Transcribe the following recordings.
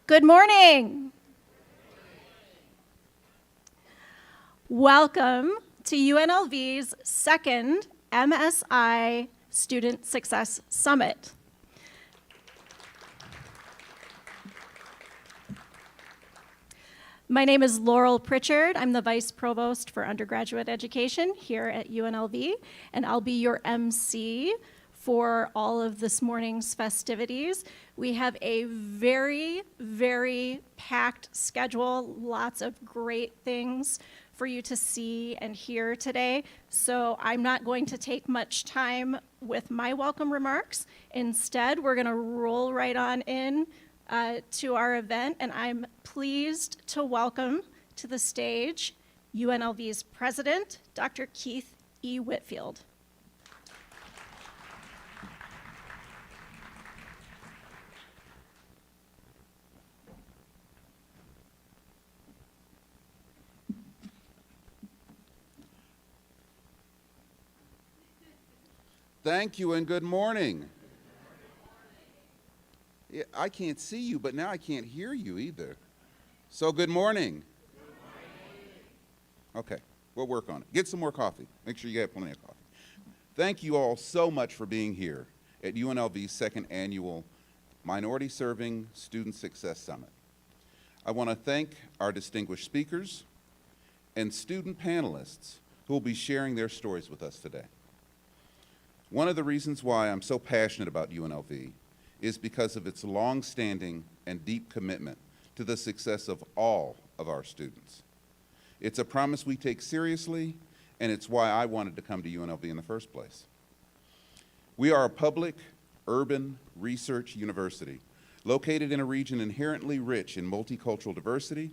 Good morning. Welcome to UNLV's second MSI Student Success Summit. My name is Laurel Pritchard. I'm the Vice Provost for Undergraduate Education here at UNLV, and I'll be your MC for all of this morning's festivities. We have a very, very packed schedule, lots of great things for you to see and hear today. So I'm not going to take much time with my welcome remarks. Instead, we're gonna roll right on in to our event, and I'm pleased to welcome to the stage UNLV's president, Dr. Keith E. Whitfield. Thank you and good morning. Yeah, I can't see you, but now I can't hear you either. So good morning. Okay, we'll work on it. Get some more coffee. Make sure you have plenty of coffee. Thank you all so much for being here at UNLV's second annual Minority Serving Student Success Summit. I want to thank our distinguished speakers and student panelists who will be sharing their stories with us today. One of the reasons why I'm so passionate about UNLV is because of its long-standing and deep commitment to the success of all of our students. It's a promise we take seriously, and it's why I wanted to come to UNLV in the first place. We are a public, urban research university located in a region inherently rich in multicultural diversity,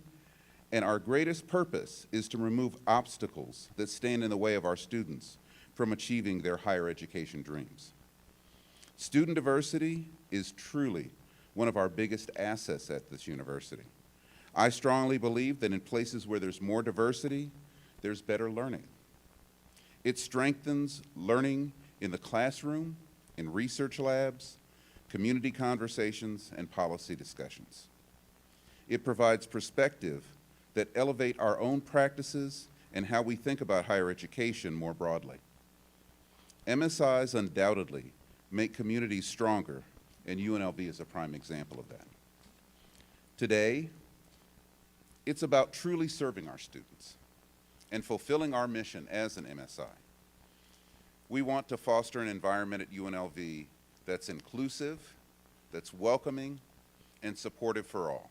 and our greatest purpose is to remove obstacles that stand in the way of our students from achieving their higher education dreams. Student diversity is truly one of our biggest assets at this university. I strongly believe that in places where there's more diversity, there's better learning. It strengthens learning in the classroom, in research labs, community conversations, and policy discussions. It provides perspective that elevate our own practices and how we think about higher education more broadly. MSIs undoubtedly make communities stronger, and UNLV is a prime example of that. Today, it's about truly serving our students and fulfilling our mission as an MSI. We want to foster an environment at UNLV that's inclusive, that's welcoming, and supportive for all.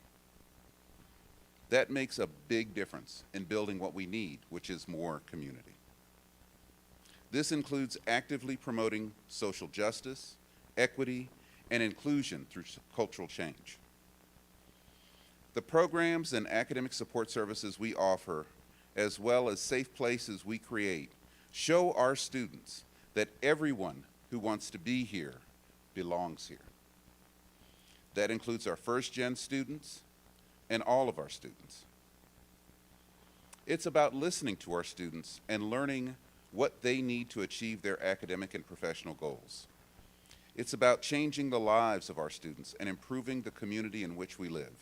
That makes a big difference in building what we need, which is more community. This includes actively promoting social justice, equity, and inclusion through cultural change. The programs and academic support services we offer, as well as safe places we create, show our students that everyone who wants to be here belongs here. That includes our first-gen students and all of our students. It's about listening to our students and learning what they need to achieve their academic and professional goals. It's about changing the lives of our students and improving the community in which we live.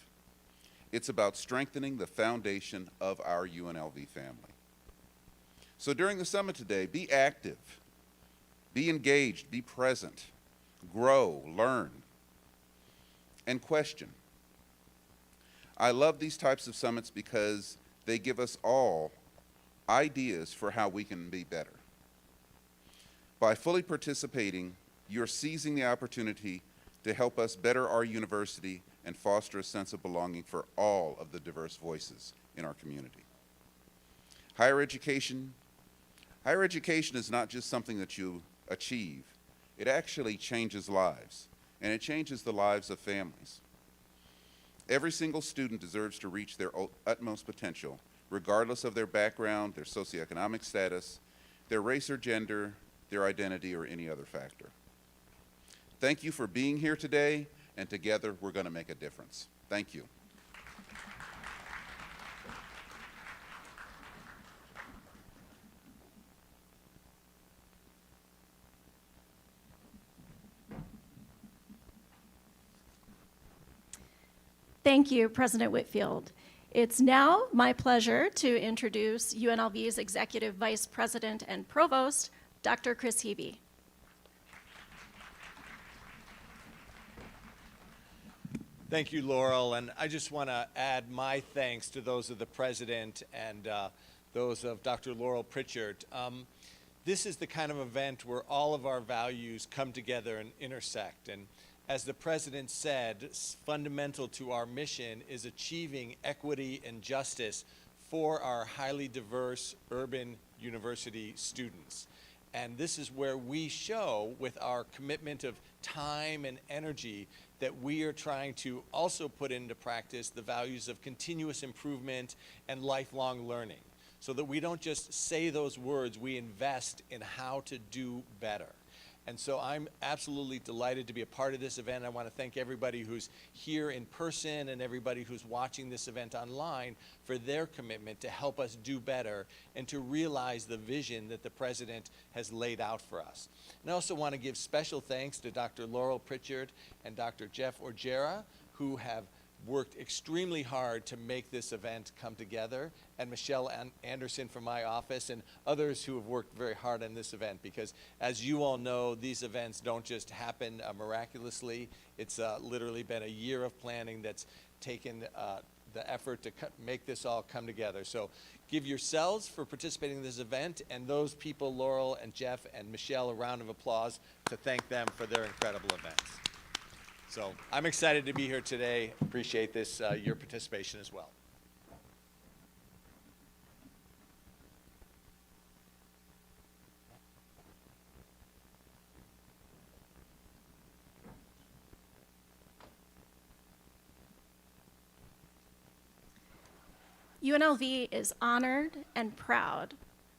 It's about strengthening the foundation of our UNLV family. So during the summit today, be active, be engaged, be present, grow, learn, and question. I love these types of summits because they give us all ideas for how we can be better. By fully participating, you're seizing the opportunity to help us better our university and foster a sense of belonging for all of the diverse voices in our community. Higher education is not just something that you achieve. It actually changes lives, and it changes the lives of families. Every single student deserves to reach their utmost potential, regardless of their background, their socioeconomic status, their race or gender, their identity, or any other factor. Thank you for being here today, and together we're going to make a difference. Thank you. Thank you, President Whitfield. It's now my pleasure to introduce UNLV's Executive Vice President and Provost, Dr. Chris Healy. Thank you, Laurel, and I just want to add my thanks to those of the President and those of Dr. Laurel Pritchard. This is the kind of event where all of our values come together and intersect, and as the President said, fundamental to our mission is achieving equity and justice for our highly diverse urban university students. And this is where we show, with our commitment of time and energy, that we are trying to also put into practice the values of continuous improvement and lifelong learning, so that we don't just say those words, we invest in how to do better. And so I'm absolutely delighted to be a part of this event. I want to thank everybody who's here in person and everybody who's watching this event online for their commitment to help us do better and to realize the vision that the President has laid out for us. And I also want to give special thanks to Dr. Laurel Pritchard and Dr. Jeff Orgera, who have worked extremely hard to make this event come together, and Michelle Anderson from my office and others who have worked very hard on this event, because as you all know, these events don't just happen miraculously. It's literally been a year of planning that's taken the effort to make this all come together. So give yourselves for participating in this event, and those people, Laurel and Jeff and Michelle, a round of applause to thank them for their incredible events. So I'm excited to be here today. Appreciate this, your participation as well. UNLV is honored and proud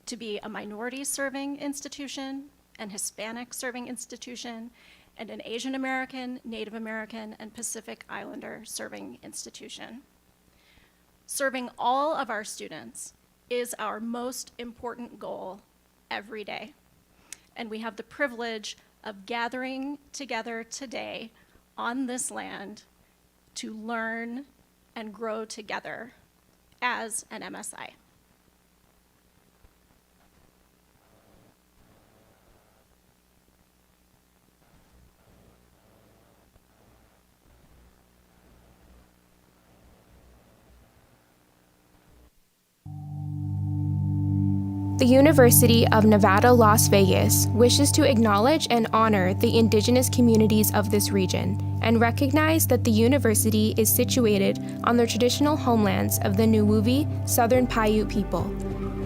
to be a minority-serving institution, an Hispanic-serving institution, and an Asian American, Native American, and Pacific Islander serving institution. Serving all of our students is our most important goal every day. And we have the privilege of gathering together today on this land to learn and grow together as an MSI. The University of Nevada, Las Vegas wishes to acknowledge and honor the indigenous communities of this region and recognize that the university is situated on the traditional homelands of the Nuwuvi Southern Paiute people.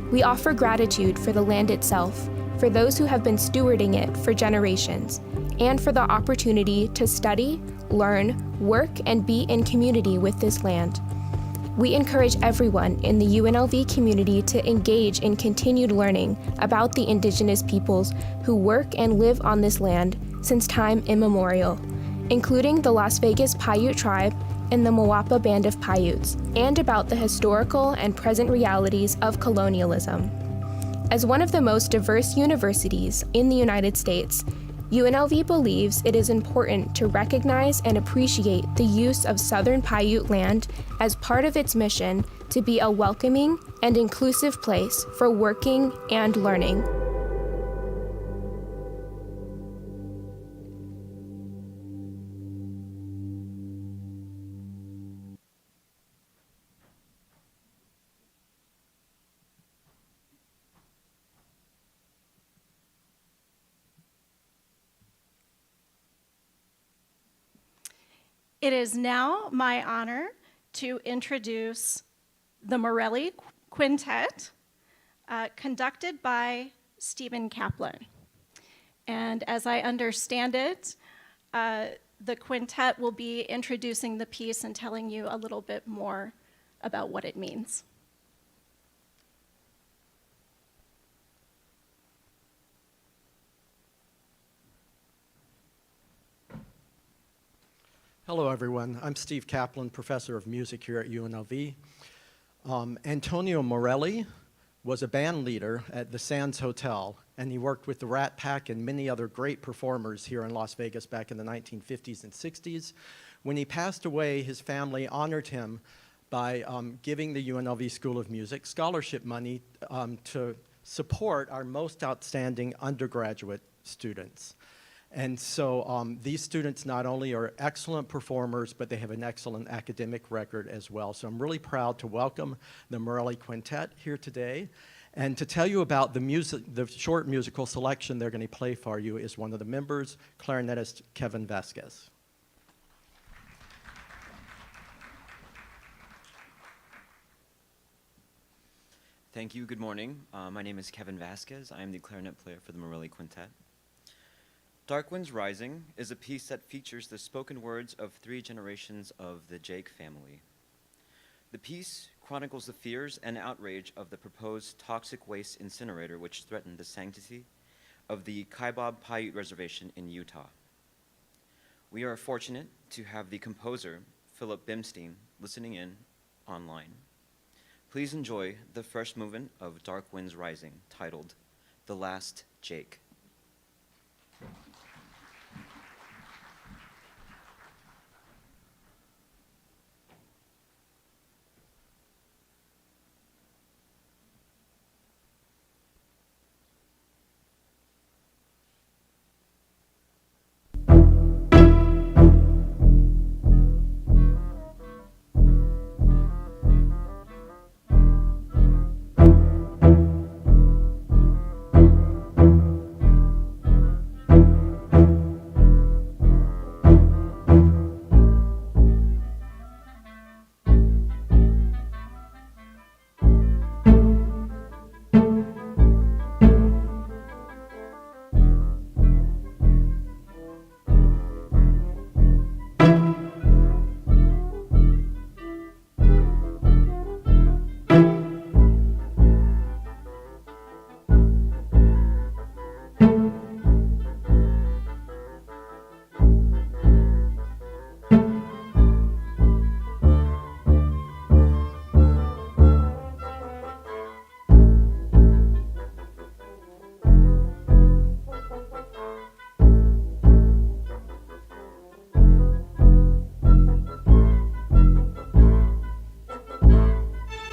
We offer gratitude for the land itself, for those who have been stewarding it for generations, and for the opportunity to study, learn, work, and be in community with this land. We encourage everyone in the UNLV community to engage in continued learning about the indigenous peoples who work and live on this land since time immemorial, including the Las Vegas Paiute tribe and the Mawapa Band of Paiutes, and about the historical and present realities of colonialism. As one of the most diverse universities in the United States, UNLV believes it is important to recognize and appreciate the use of Southern Paiute land as part of its mission to be a welcoming and inclusive place for working and learning. It is now my honor to introduce the Morelli Quintet, conducted by Stephen Kaplan. And as I understand it, the quintet will be introducing the piece and telling you a little bit more about what it means. Hello, everyone. I'm Steve Kaplan, professor of music here at UNLV. Antonio Morelli was a band leader at the Sands Hotel, and he worked with the Rat Pack and many other great performers here in Las Vegas back in the 1950s and 60s. When he passed away, his family honored him by giving the UNLV School of Music scholarship money to support our most outstanding undergraduate students. And so these students not only are excellent performers, but they have an excellent academic record as well. So I'm really proud to welcome the Morelli Quintet here today. And to tell you about the short musical selection they're going to play for you is one of the members, clarinetist Kevin Vasquez. Thank you. Good morning. My name is Kevin Vasquez. I am the clarinet player for the Morelli Quintet. Dark Winds Rising is a piece that features the spoken words of 3 generations of the Jake family. The piece chronicles the fears and outrage of the proposed toxic waste incinerator which threatened the sanctity of the Kaibab Paiute Reservation in Utah. We are fortunate to have the composer, Philip Bimstein, listening in online. Please enjoy the first movement of Dark Winds Rising, titled The Last Jake.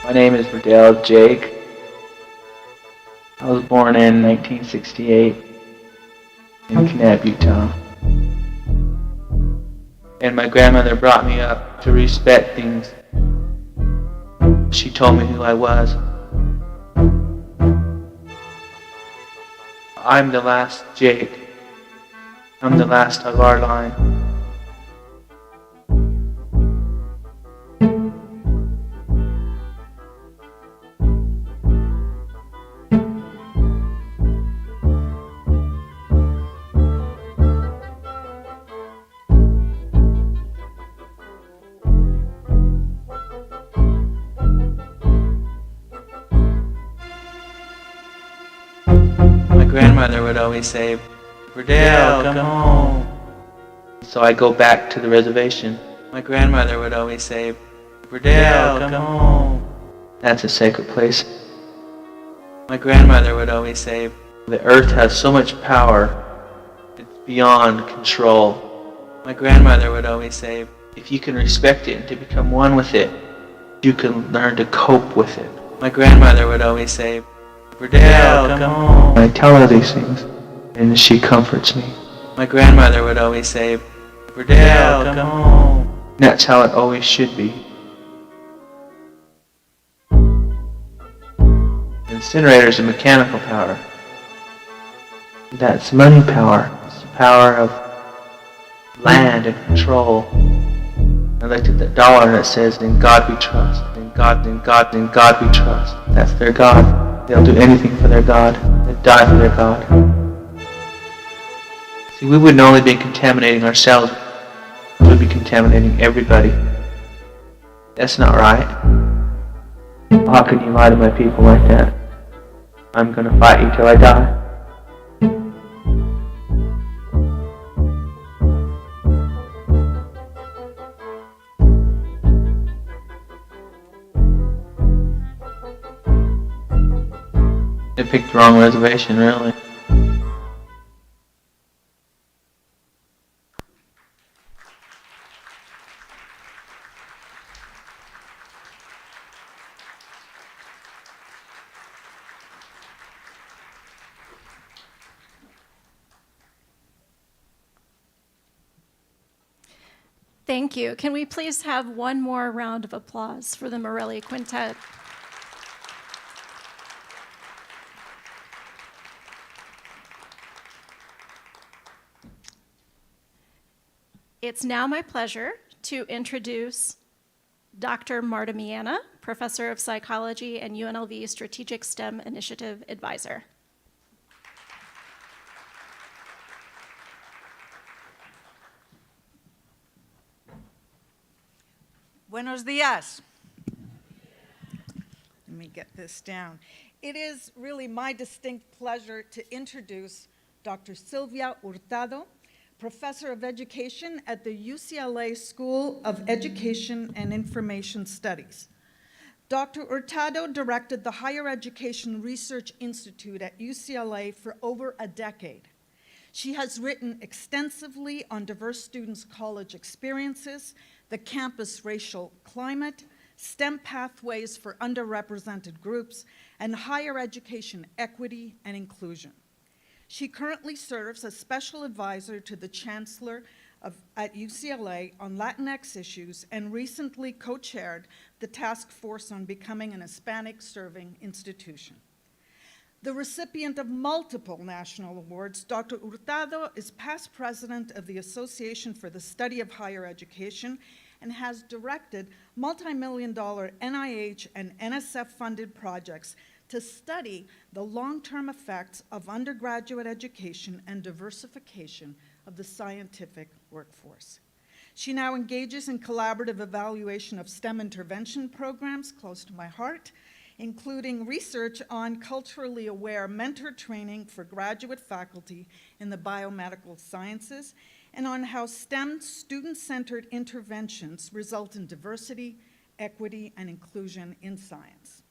My name is Verdell Jake. I was born in 1968 in Kanab, Utah. And my grandmother brought me up to respect things. She told me who I was. I'm the last Jake. I'm the last of our line. Grandmother would always say, Verdell, come home. So I go back to the reservation. My grandmother would always say, Verdell, come home. That's a sacred place. My grandmother would always say, the earth has so much power, it's beyond control. My grandmother would always say, if you can respect it and to become one with it, you can learn to cope with it. My grandmother would always say, Verdell, come home. I tell her these things, and she comforts me. My grandmother would always say, Verdell, come home. That's how it always should be. The incinerator is a mechanical power. That's money power. It's the power of land and control. I looked at the dollar and it says, in God we trust. In God we trust. That's their God. They'll do anything for their God. They'll die for their God. See, we wouldn't only be contaminating ourselves, we would be contaminating everybody. That's not right. How can you lie to my people like that? I'm going to fight you till I die. picked the wrong reservation, really. Thank you. Can we please have one more round of applause for the Morelli Quintet? It's now my pleasure to introduce Dr. Marta Miana, Professor of Psychology and UNLV Strategic STEM Initiative Advisor. Buenos dias. Let me get this down. It is really my distinct pleasure to introduce Dr. Sylvia Hurtado, Professor of Education at the UCLA School of Education and Information Studies. Dr. Hurtado directed the Higher Education Research Institute at UCLA for over a decade. She has written extensively on diverse students' college experiences, the campus racial climate, STEM pathways for underrepresented groups, and higher education equity and inclusion. She currently serves as special advisor to the Chancellor at UCLA on Latinx issues and recently co-chaired the task force on becoming an Hispanic-serving institution. The recipient of multiple national awards, Dr. Hurtado is past president of the Association for the Study of Higher Education and has directed multi-million-dollar NIH and NSF-funded projects to study the long-term effects of undergraduate education and diversification of the scientific workforce. She now engages in collaborative evaluation of STEM intervention programs close to my heart, including research on culturally aware mentor training for graduate faculty in the biomedical sciences, and on how STEM student-centered interventions result in diversity, equity, and inclusion in science.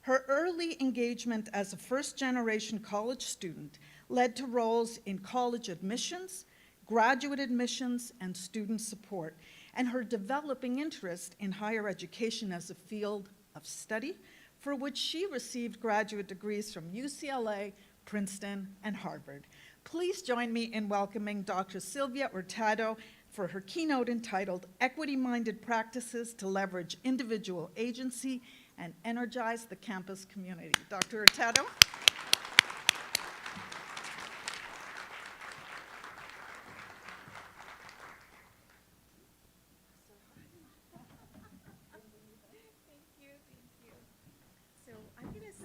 Her early engagement as a first-generation college student led to roles in college admissions, graduate admissions, and student support, and her developing interest in higher education as a field of study, for which she received graduate degrees from UCLA, Princeton, and Harvard. Please join me in welcoming Dr. Sylvia Hurtado for her keynote entitled Equity-Minded Practices to Leverage Individual Agency and Energize the Campus Community. Dr. Hurtado.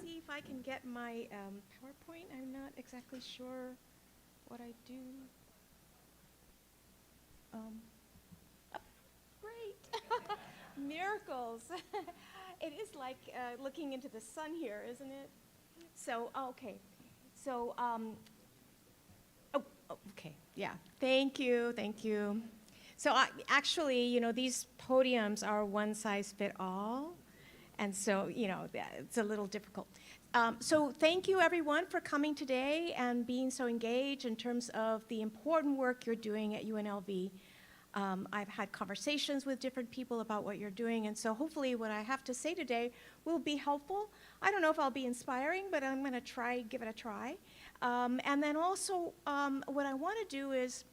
See if I can get my PowerPoint. I'm not exactly sure what I do. Oh, great. Miracles. It is like looking into the sun here, isn't it? So, okay. So, okay. Yeah. Thank you. Thank you. So, actually, you know, these podiums are one size fit all. And so, you know, it's a little difficult. So thank you, everyone, for coming today and being so engaged in terms of the important work you're doing at UNLV. I've had conversations with different people about what you're doing, and so hopefully what I have to say today will be helpful. I don't know if I'll be inspiring, but I'm going to give it a try. And then also, what I want to do is,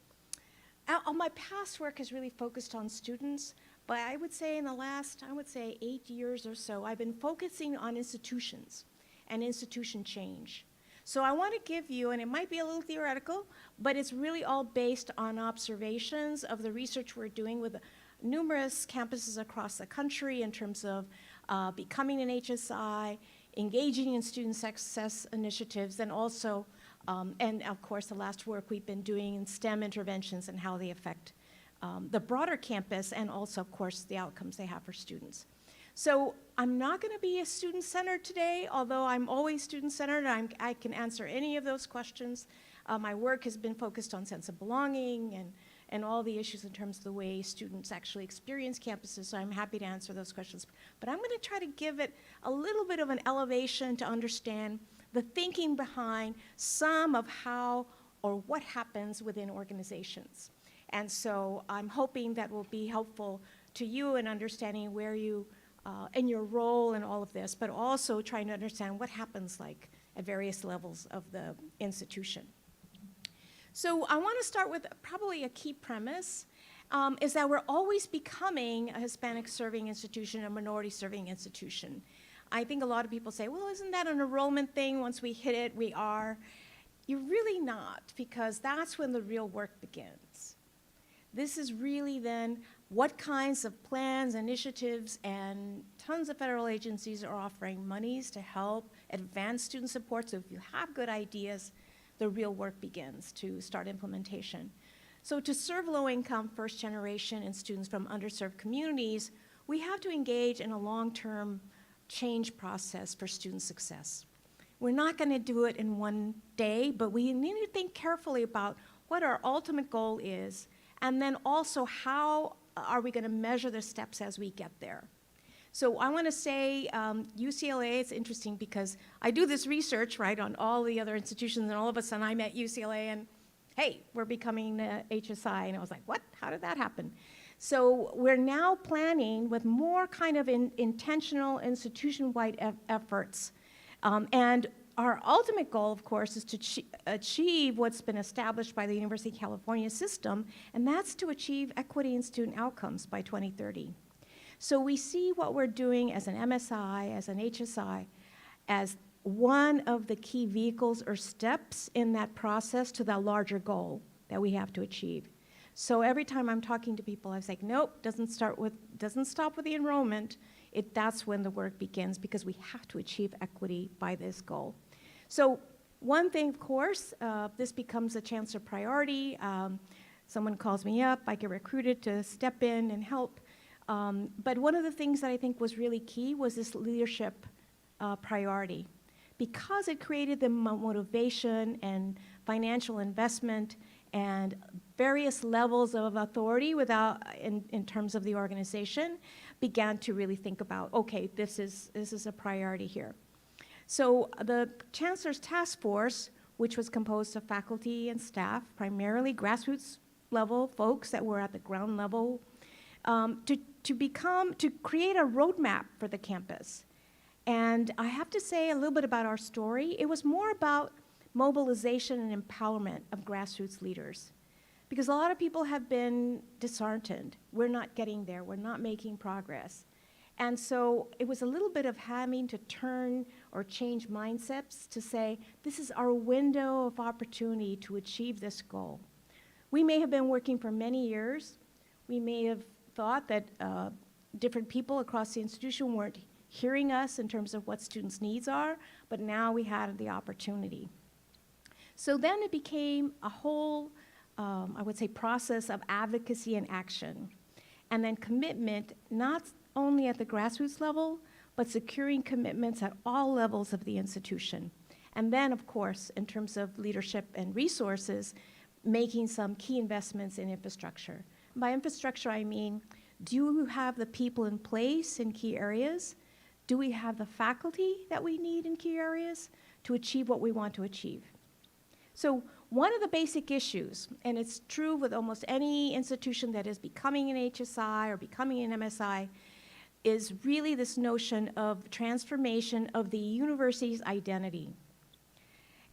my past work has really focused on students. But I would say in the last, 8 years or so, I've been focusing on institutions and institution change. So I want to give you, and it might be a little theoretical, but it's really all based on observations of the research we're doing with numerous campuses across the country in terms of becoming an HSI, engaging in student success initiatives, and also, and of course, the last work we've been doing in STEM interventions and how they affect the broader campus, and also, of course, the outcomes they have for students. So I'm not going to be a student-centered today, although I'm always student-centered. I can answer any of those questions. My work has been focused on sense of belonging and all the issues in terms of the way students actually experience campuses, so I'm happy to answer those questions. But I'm going to try to give it a little bit of an elevation to understand the thinking behind some of how or what happens within organizations. And so I'm hoping that will be helpful to you in understanding where you, and your role in all of this, but also trying to understand what happens like at various levels of the institution. So I want to start with probably a key premise, is that we're always becoming a Hispanic serving institution, a minority serving institution. I think a lot of people say, well, isn't that an enrollment thing? Once we hit it, we are. You're really not, because that's when the real work begins. This is really then what kinds of plans, initiatives, and tons of federal agencies are offering monies to help advance student support. So if you have good ideas, the real work begins to start implementation. So to serve low-income, first-generation, and students from underserved communities, we have to engage in a long-term change process for student success. We're not going to do it in one day, but we need to think carefully about what our ultimate goal is, and then also how are we going to measure the steps as we get there. So I want to say UCLA is interesting because I do this research, right, on all the other institutions, and all of a sudden I'm at UCLA and, hey, we're becoming HSI. And I was like, what? How did that happen? So we're now planning with more kind of intentional institution-wide efforts. And our ultimate goal, of course, is to achieve what's been established by the University of California system, and that's to achieve equity in student outcomes by 2030. So we see what we're doing as an MSI, as an HSI, as one of the key vehicles or steps in that process to that larger goal that we have to achieve. So every time I'm talking to people, I say, nope, doesn't stop with the enrollment. That's when the work begins, because we have to achieve equity by this goal. So one thing, of course, this becomes a chancellor priority. Someone calls me up, I get recruited to step in and help. But one of the things that I think was really key was this leadership priority, because it created the motivation and financial investment and various levels of authority in terms of the organization began to really think about, okay, this is a priority here. So the Chancellor's Task Force, which was composed of faculty and staff, primarily grassroots level folks that were at the ground level, to create a roadmap for the campus. And I have to say a little bit about our story. It was more about mobilization and empowerment of grassroots leaders, because a lot of people have been disheartened. We're not getting there. We're not making progress. And so it was a little bit of having to turn or change mindsets to say, this is our window of opportunity to achieve this goal. We may have been working for many years. We may have thought that different people across the institution weren't hearing us in terms of what students' needs are, but now we had the opportunity. So then it became a whole, I would say, process of advocacy and action, and then commitment, not only at the grassroots level, but securing commitments at all levels of the institution. And then, of course, in terms of leadership and resources, making some key investments in infrastructure. By infrastructure, I mean, do you have the people in place in key areas? Do we have the faculty that we need in key areas to achieve what we want to achieve? So one of the basic issues, and it's true with almost any institution that is becoming an HSI or becoming an MSI, is really this notion of transformation of the university's identity.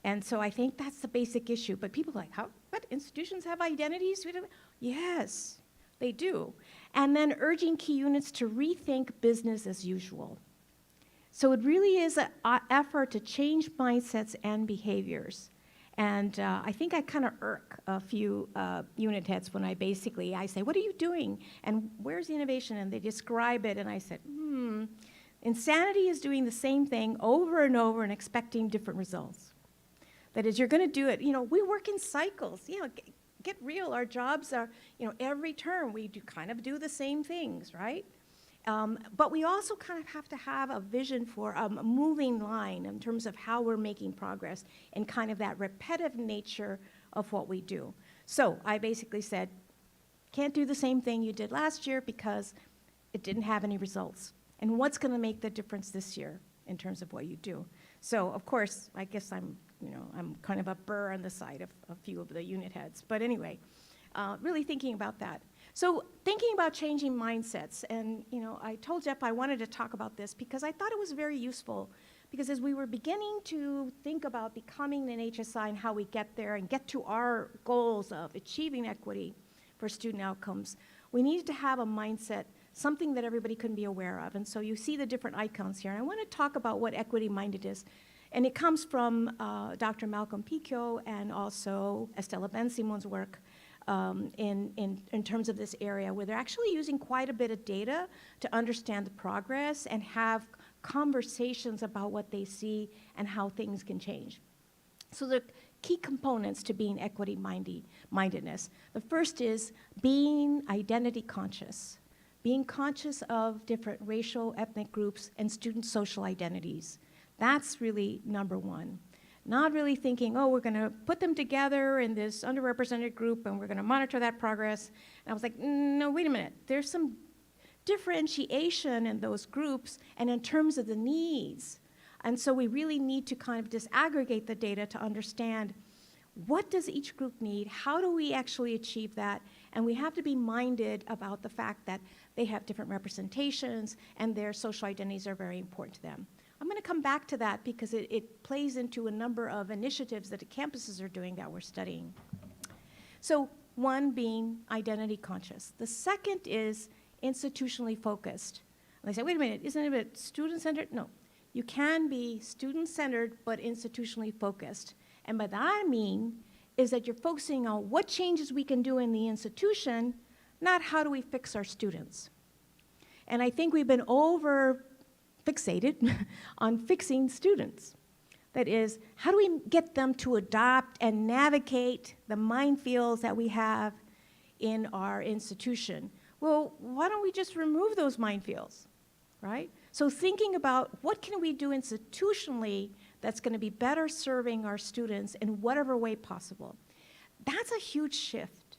And so I think that's the basic issue. But people are like, what, institutions have identities? Yes, they do. And then urging key units to rethink business as usual. So it really is an effort to change mindsets and behaviors. And I think I kind of irk a few unit heads when I say, what are you doing? And where's the innovation? And they describe it, and I said, insanity is doing the same thing over and over and expecting different results. That is, you're going to do it. We work in cycles. Get real. Our jobs are, every term we kind of do the same things, right? But we also kind of have to have a vision for a moving line in terms of how we're making progress and kind of that repetitive nature of what we do. So I basically said, can't do the same thing you did last year because it didn't have any results. And what's going to make the difference this year in terms of what you do? So of course, I guess I'm kind of a burr on the side of a few of the unit heads. But anyway, really thinking about that. So thinking about changing mindsets, and I told Jeff I wanted to talk about this because I thought it was very useful, because as we were beginning to think about becoming an HSI and how we get there and get to our goals of achieving equity for student outcomes, we needed to have a mindset, something that everybody couldn't be aware of. And so you see the different icons here. And I want to talk about what equity-minded is. And it comes from Dr. Malcolm Picchio and also Estela Ben-Simon's work in terms of this area, where they're actually using quite a bit of data to understand the progress and have conversations about what they see and how things can change. So the key components to being equity-mindedness. The first is being identity conscious, being conscious of different racial, ethnic groups, and student social identities. That's really number one. Not really thinking, oh, we're going to put them together in this underrepresented group and we're going to monitor that progress. And I was like, no, wait a minute. There's some differentiation in those groups and in terms of the needs. And so we really need to kind of disaggregate the data to understand what does each group need, how do we actually achieve that, and we have to be minded about the fact that they have different representations and their social identities are very important to them. I'm going to come back to that because it plays into a number of initiatives that the campuses are doing that we're studying. So one being identity conscious. The second is institutionally focused. And they say, wait a minute, isn't it student-centered? No. You can be student-centered but institutionally focused. And by that I mean is that you're focusing on what changes we can do in the institution, not how do we fix our students. And I think we've been over-fixated on fixing students. That is, how do we get them to adopt and navigate the minefields that we have in our institution? Well, why don't we just remove those minefields, right? So thinking about what can we do institutionally that's going to be better serving our students in whatever way possible. That's a huge shift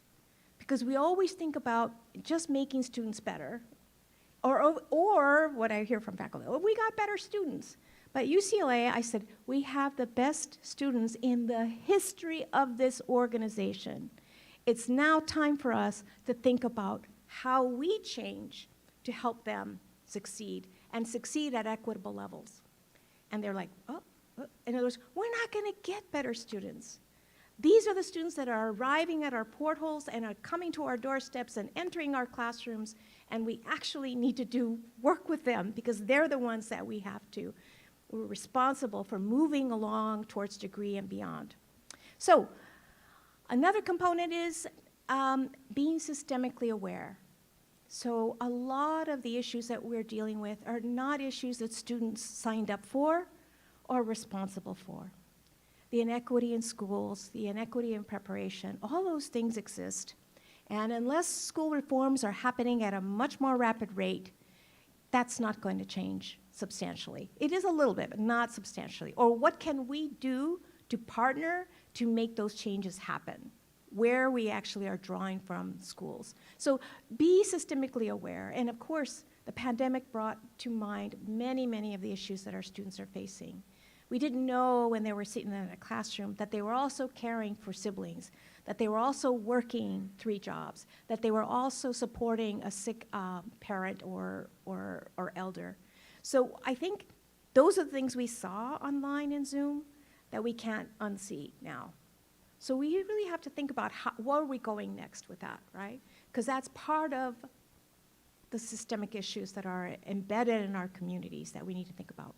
because we always think about just making students better or what I hear from faculty, oh, we got better students. But at UCLA, I said, we have the best students in the history of this organization. It's now time for us to think about how we change to help them succeed and succeed at equitable levels. And they're like, oh. In other words, we're not going to get better students. These are the students that are arriving at our portholes and are coming to our doorsteps and entering our classrooms, and we actually need to do work with them because they're the ones that we're responsible for moving along towards degree and beyond. So another component is being systemically aware. So a lot of the issues that we're dealing with are not issues that students signed up for or responsible for. The inequity in schools, the inequity in preparation, all those things exist. And unless school reforms are happening at a much more rapid rate, that's not going to change substantially. It is a little bit, but not substantially. Or what can we do to partner to make those changes happen, where we actually are drawing from schools? So be systemically aware. And of course, the pandemic brought to mind many, many of the issues that our students are facing. We didn't know when they were sitting in a classroom that they were also caring for siblings, that they were also working 3 jobs, that they were also supporting a sick parent or elder. So I think those are the things we saw online in Zoom that we can't unsee now. So we really have to think about where are we going next with that, right? Because that's part of the systemic issues that are embedded in our communities that we need to think about.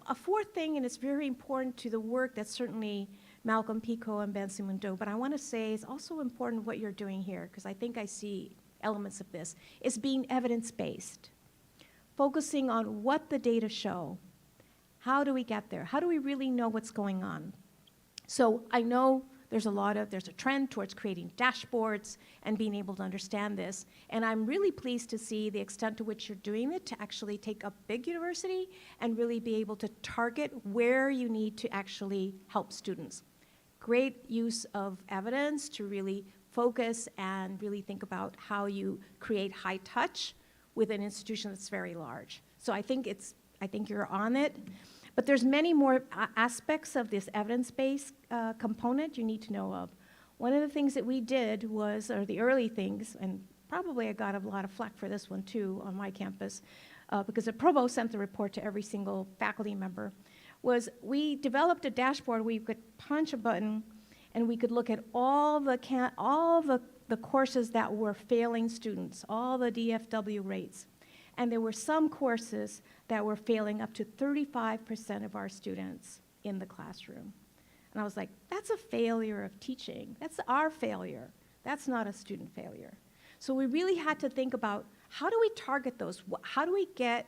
A fourth thing, and it's very important to the work that certainly Malcolm Picchio and Ben-Simon do, but I want to say it's also important what you're doing here, because I think I see elements of this, is being evidence-based, focusing on what the data show. How do we get there? How do we really know what's going on? So I know there's a trend towards creating dashboards and being able to understand this. And I'm really pleased to see the extent to which you're doing it to actually take a big university and really be able to target where you need to actually help students. Great use of evidence to really focus and really think about how you create high touch with an institution that's very large. So I think you're on it. But there's many more aspects of this evidence-based component you need to know of. One of the things that we did was, or the early things, and probably I got a lot of flack for this one too on my campus, because the provost sent the report to every single faculty member, was we developed a dashboard where you could punch a button and we could look at all the courses that were failing students, all the DFW rates. And there were some courses that were failing up to 35% of our students in the classroom. And I was like, that's a failure of teaching. That's our failure. That's not a student failure. So we really had to think about, how do we target those? How do we get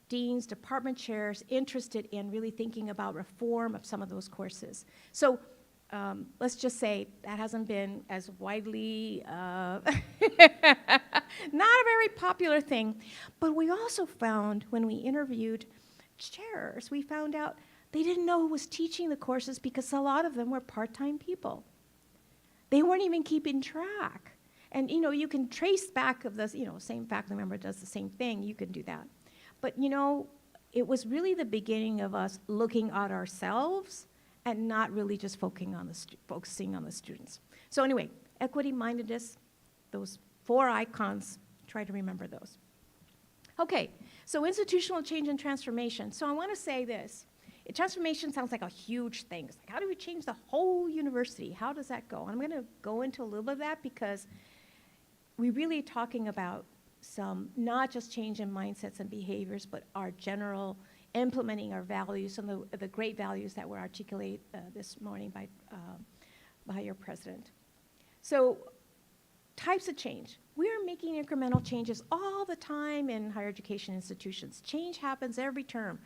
deans, department chairs interested in really thinking about reform of some of those courses? So let's just say that hasn't been as widely, not a very popular thing. But we also found, when we interviewed chairs, we found out they didn't know who was teaching the courses because a lot of them were part-time people. They weren't even keeping track. And you can trace back of this, same faculty member does the same thing, you can do that. But it was really the beginning of us looking at ourselves and not really just focusing on the students. So anyway, equity-mindedness, those 4 icons, try to remember those. Okay, so institutional change and transformation. So I want to say this. Transformation sounds like a huge thing. It's like, how do we change the whole university? How does that go? And I'm going to go into a little bit of that because we're really talking about some, not just change in mindsets and behaviors, but our general implementing our values, some of the great values that were articulated this morning by your president. So types of change. We are making incremental changes all the time in higher education institutions. Change happens every term.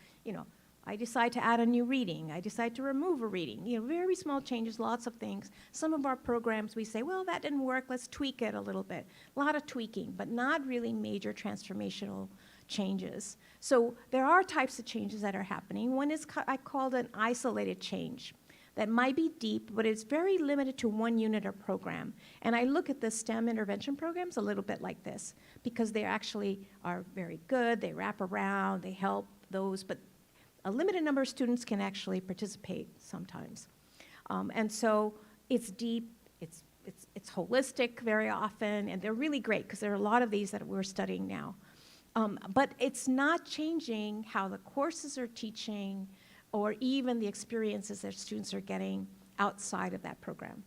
I decide to add a new reading. I decide to remove a reading. Very small changes, lots of things. Some of our programs, we say, well, that didn't work. Let's tweak it a little bit. A lot of tweaking, but not really major transformational changes. So there are types of changes that are happening. One is, I called an isolated change. That might be deep, but it's very limited to one unit or program. And I look at the STEM intervention programs a little bit like this, because they actually are very good. They wrap around, they help those, but a limited number of students can actually participate sometimes. And so it's deep, it's holistic very often, and they're really great because there are a lot of these that we're studying now. But it's not changing how the courses are teaching or even the experiences that students are getting outside of that program.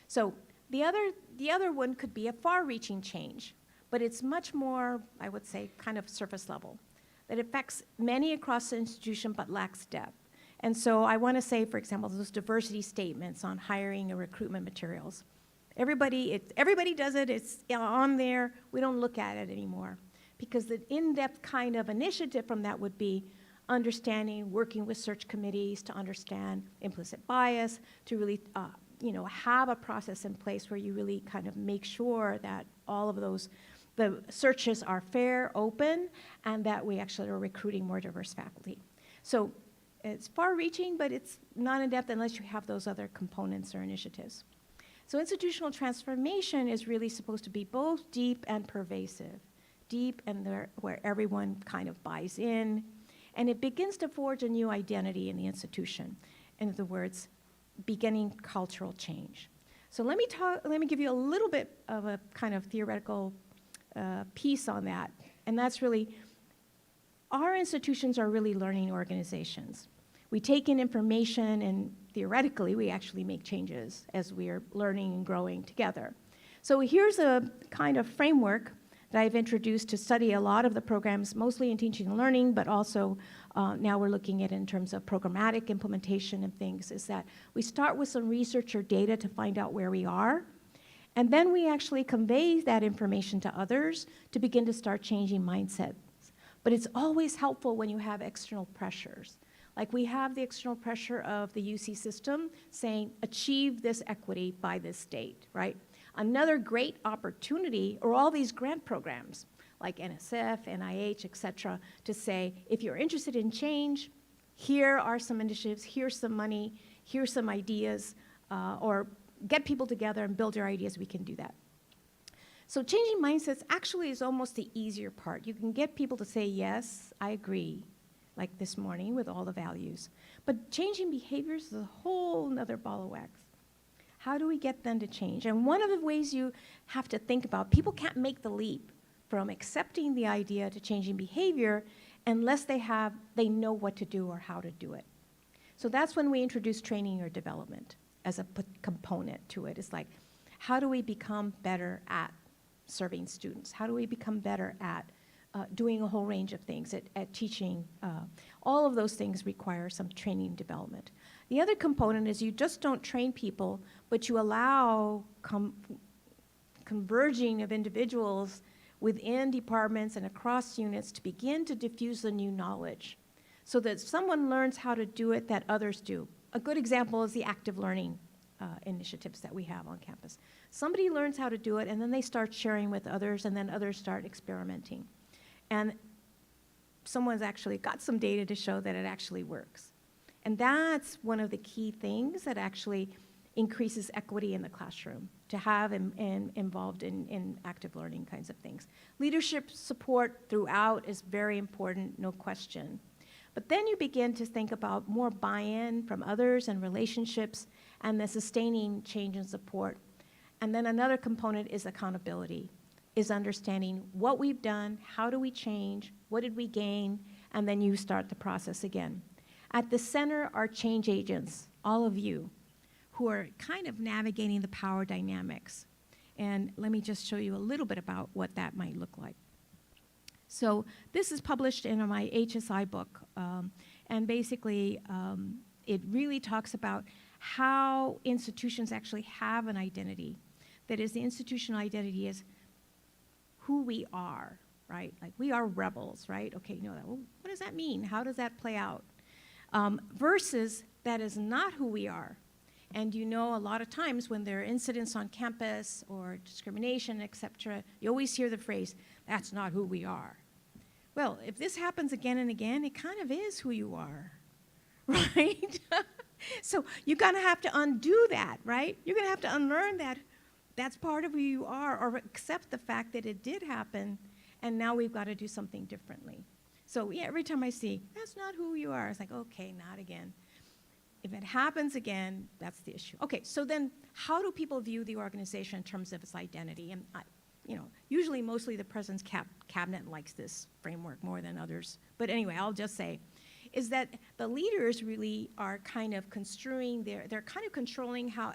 So the other one could be a far-reaching change, but it's much more, I would say, kind of surface level. It affects many across the institution but lacks depth. And so I want to say, for example, those diversity statements on hiring and recruitment materials. Everybody does it, it's on there, we don't look at it anymore. Because the in-depth kind of initiative from that would be understanding, working with search committees to understand implicit bias, to really have a process in place where you really kind of make sure that all of those the searches are fair, open, and that we actually are recruiting more diverse faculty. So it's far-reaching, but it's not in-depth unless you have those other components or initiatives. So institutional transformation is really supposed to be both deep and pervasive. Deep and where everyone kind of buys in, and it begins to forge a new identity in the institution. In other words, beginning cultural change. So let me give you a little bit of a kind of theoretical piece on that, and that's really, our institutions are really learning organizations. We take in information and theoretically we actually make changes as we are learning and growing together. So here's a kind of framework that I've introduced to study a lot of the programs, mostly in teaching and learning, but also now we're looking at in terms of programmatic implementation and things, is that we start with some research or data to find out where we are. And then we actually convey that information to others to begin to start changing mindsets. But it's always helpful when you have external pressures. Like we have the external pressure of the UC system saying, achieve this equity by this date, right? Another great opportunity, or all these grant programs, like NSF, NIH, et cetera, to say, if you're interested in change, here are some initiatives, here's some money, here's some ideas, or get people together and build your ideas, we can do that. So changing mindsets actually is almost the easier part. You can get people to say, yes, I agree. like this morning with all the values. But changing behaviors is a whole nother ball of wax. How do we get them to change? And one of the ways you have to think about, people can't make the leap from accepting the idea to changing behavior unless they know what to do or how to do it. So that's when we introduce training or development as a component to it. It's like, how do we become better at serving students? How do we become better at doing a whole range of things, at teaching? All of those things require some training and development. The other component is you just don't train people, but you allow converging of individuals within departments and across units to begin to diffuse the new knowledge so that someone learns how to do it that others do. A good example is the active learning initiatives that we have on campus. Somebody learns how to do it, and then they start sharing with others, and then others start experimenting. And someone's actually got some data to show that it actually works. And that's one of the key things that actually increases equity in the classroom, to have involved in active learning kinds of things. Leadership support throughout is very important, no question. But then you begin to think about more buy-in from others and relationships and the sustaining change and support. And then another component is accountability, is understanding what we've done, how do we change, what did we gain, and then you start the process again. At the center are change agents, all of you, who are kind of navigating the power dynamics. And let me just show you a little bit about what that might look like. So this is published in my HSI book, and basically it really talks about how institutions actually have an identity. That is, the institutional identity is who we are, right? Like, we are rebels, right? Okay, you know that. Well, what does that mean? How does that play out? Versus that is not who we are. And you know, a lot of times when there are incidents on campus or discrimination, et cetera, you always hear the phrase, that's not who we are. Well, if this happens again and again, it kind of is who you are, right? So you're gonna have to undo that, right? You're gonna have to unlearn that. That's part of who you are, or accept the fact that it did happen, and now we've got to do something differently. So yeah, every time I see, that's not who you are, it's like, okay, not again. If it happens again, that's the issue. Okay, so then how do people view the organization in terms of its identity? And usually mostly the president's cabinet likes this framework more than others. But anyway, I'll just say, is that the leaders really are kind of construing they're kind of controlling how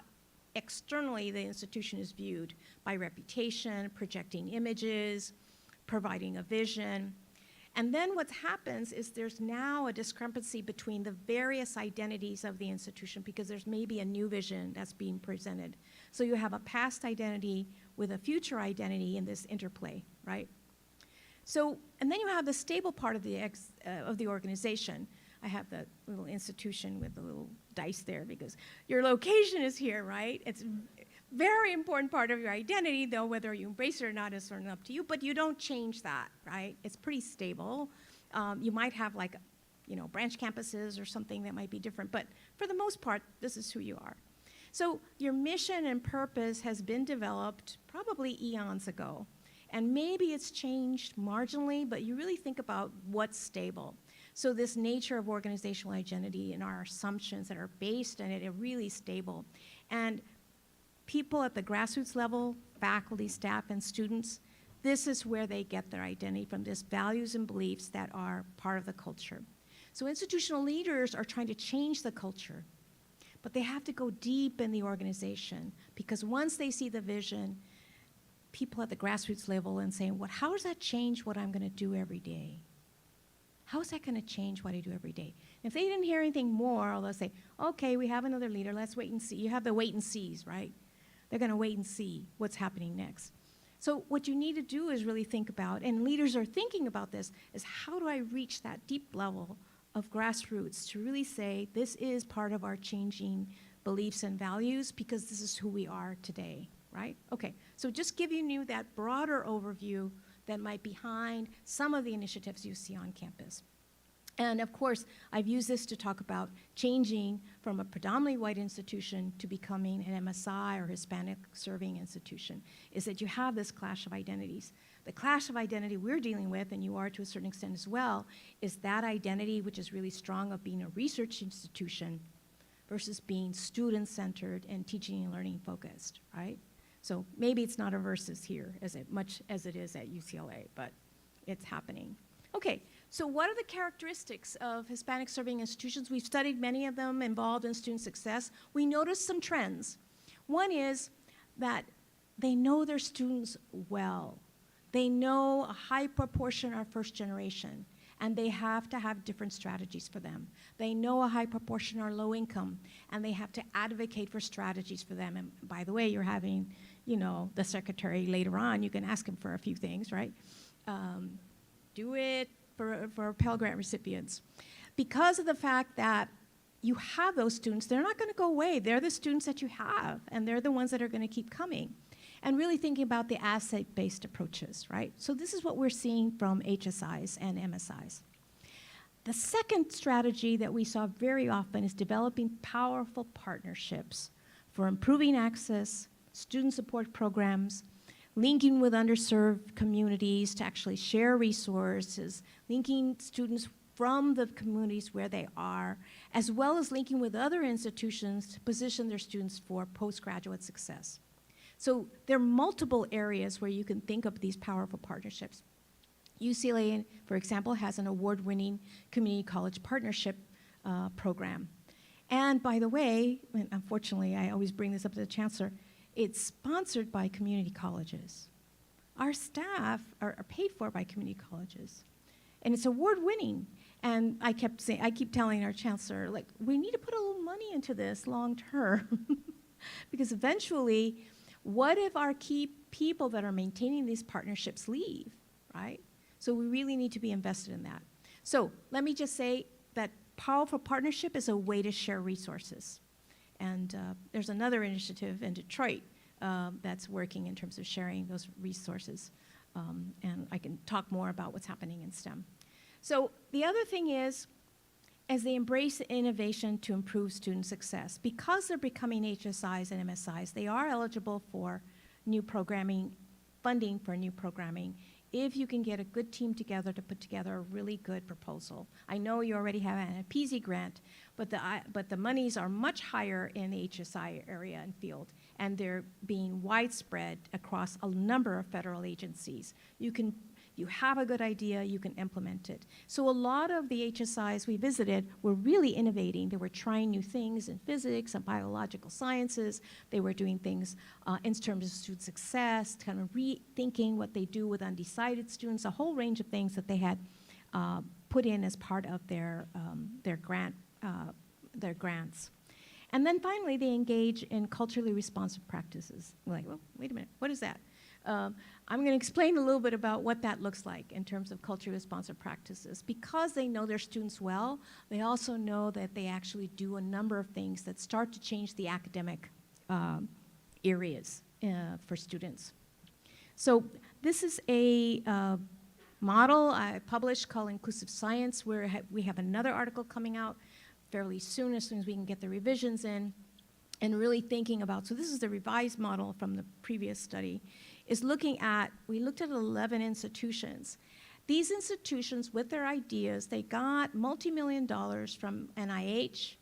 externally the institution is viewed by reputation, projecting images, providing a vision. And then what happens is there's now a discrepancy between the various identities of the institution because there's maybe a new vision that's being presented. So you have a past identity with a future identity in this interplay, right? So, and then you have the stable part of the organization. I have the little institution with the little dice there because your location is here, right? It's a very important part of your identity, though whether you embrace it or not is sort of up to you, but you don't change that, right? It's pretty stable. You might have like, branch campuses or something that might be different, but for the most part, this is who you are. So your mission and purpose has been developed probably eons ago, and maybe it's changed marginally, but you really think about what's stable. So this nature of organizational identity and our assumptions that are based on it are really stable. And people at the grassroots level, faculty, staff, and students, this is where they get their identity from, this values and beliefs that are part of the culture. So institutional leaders are trying to change the culture, but they have to go deep in the organization because once they see the vision, people at the grassroots level and saying, well, how does that change what I'm gonna do every day? How is that gonna change what I do every day? If they didn't hear anything more, they'll say, okay, we have another leader, let's wait and see. You have the wait and sees, right? They're gonna wait and see what's happening next. So what you need to do is really think about, and leaders are thinking about this, is how do I reach that deep level of grassroots to really say, this is part of our changing beliefs and values because this is who we are today, right? Okay, so just giving you that broader overview that might be behind some of the initiatives you see on campus. And of course, I've used this to talk about changing from a predominantly white institution to becoming an MSI or Hispanic serving institution, is that you have this clash of identities. The clash of identity we're dealing with, and you are to a certain extent as well, is that identity which is really strong of being a research institution versus being student-centered and teaching and learning focused, right? So maybe it's not a versus here as much as it is at UCLA, but it's happening. Okay, so what are the characteristics of Hispanic serving institutions? We've studied many of them involved in student success. We noticed some trends. One is that they know their students well. They know a high proportion are first generation, and they have to have different strategies for them. They know a high proportion are low income, and they have to advocate for strategies for them. And by the way, you're having, the secretary later on, you can ask him for a few things, right? Do it for Pell Grant recipients. Because of the fact that you have those students, they're not going to go away. They're the students that you have, and they're the ones that are going to keep coming. And really thinking about the asset-based approaches, right? So this is what we're seeing from HSIs and MSIs. The second strategy that we saw very often is developing powerful partnerships for improving access, student support programs, linking with underserved communities to actually share resources, linking students from the communities where they are, as well as linking with other institutions to position their students for postgraduate success. So there are multiple areas where you can think of these powerful partnerships. UCLA, for example, has an award-winning community college partnership program. And by the way, and unfortunately, I always bring this up to the chancellor, it's sponsored by community colleges. Our staff are paid for by community colleges. And it's award-winning. And I keep telling our chancellor, like, we need to put a little money into this long-term. Because eventually, what if our key people that are maintaining these partnerships leave, right? So we really need to be invested in that. So let me just say that powerful partnership is a way to share resources. And there's another initiative in Detroit that's working in terms of sharing those resources. And I can talk more about what's happening in STEM. So the other thing is, as they embrace innovation to improve student success, because they're becoming HSIs and MSIs, they are eligible for new programming, funding for new programming, if you can get a good team together to put together a really good proposal. I know you already have an AANAPISI grant, but the monies are much higher in the HSI area and field, and they're being widespread across a number of federal agencies. You have a good idea, you can implement it. So a lot of the HSIs we visited were really innovating. They were trying new things in physics and biological sciences. They were doing things in terms of student success, kind of rethinking what they do with undecided students, a whole range of things that they had put in as part of their grants. And then finally, they engage in culturally responsive practices. We're like, well, wait a minute, what is that? I'm going to explain a little bit about what that looks like in terms of culturally responsive practices. Because they know their students well, they also know that they actually do a number of things that start to change the academic areas for students. So this is a model I published called Inclusive Science, where we have another article coming out fairly soon, as soon as we can get the revisions in, and really thinking about, so this is the revised model from the previous study, is we looked at 11 institutions. These institutions, with their ideas, they got multi-million dollars from NIH,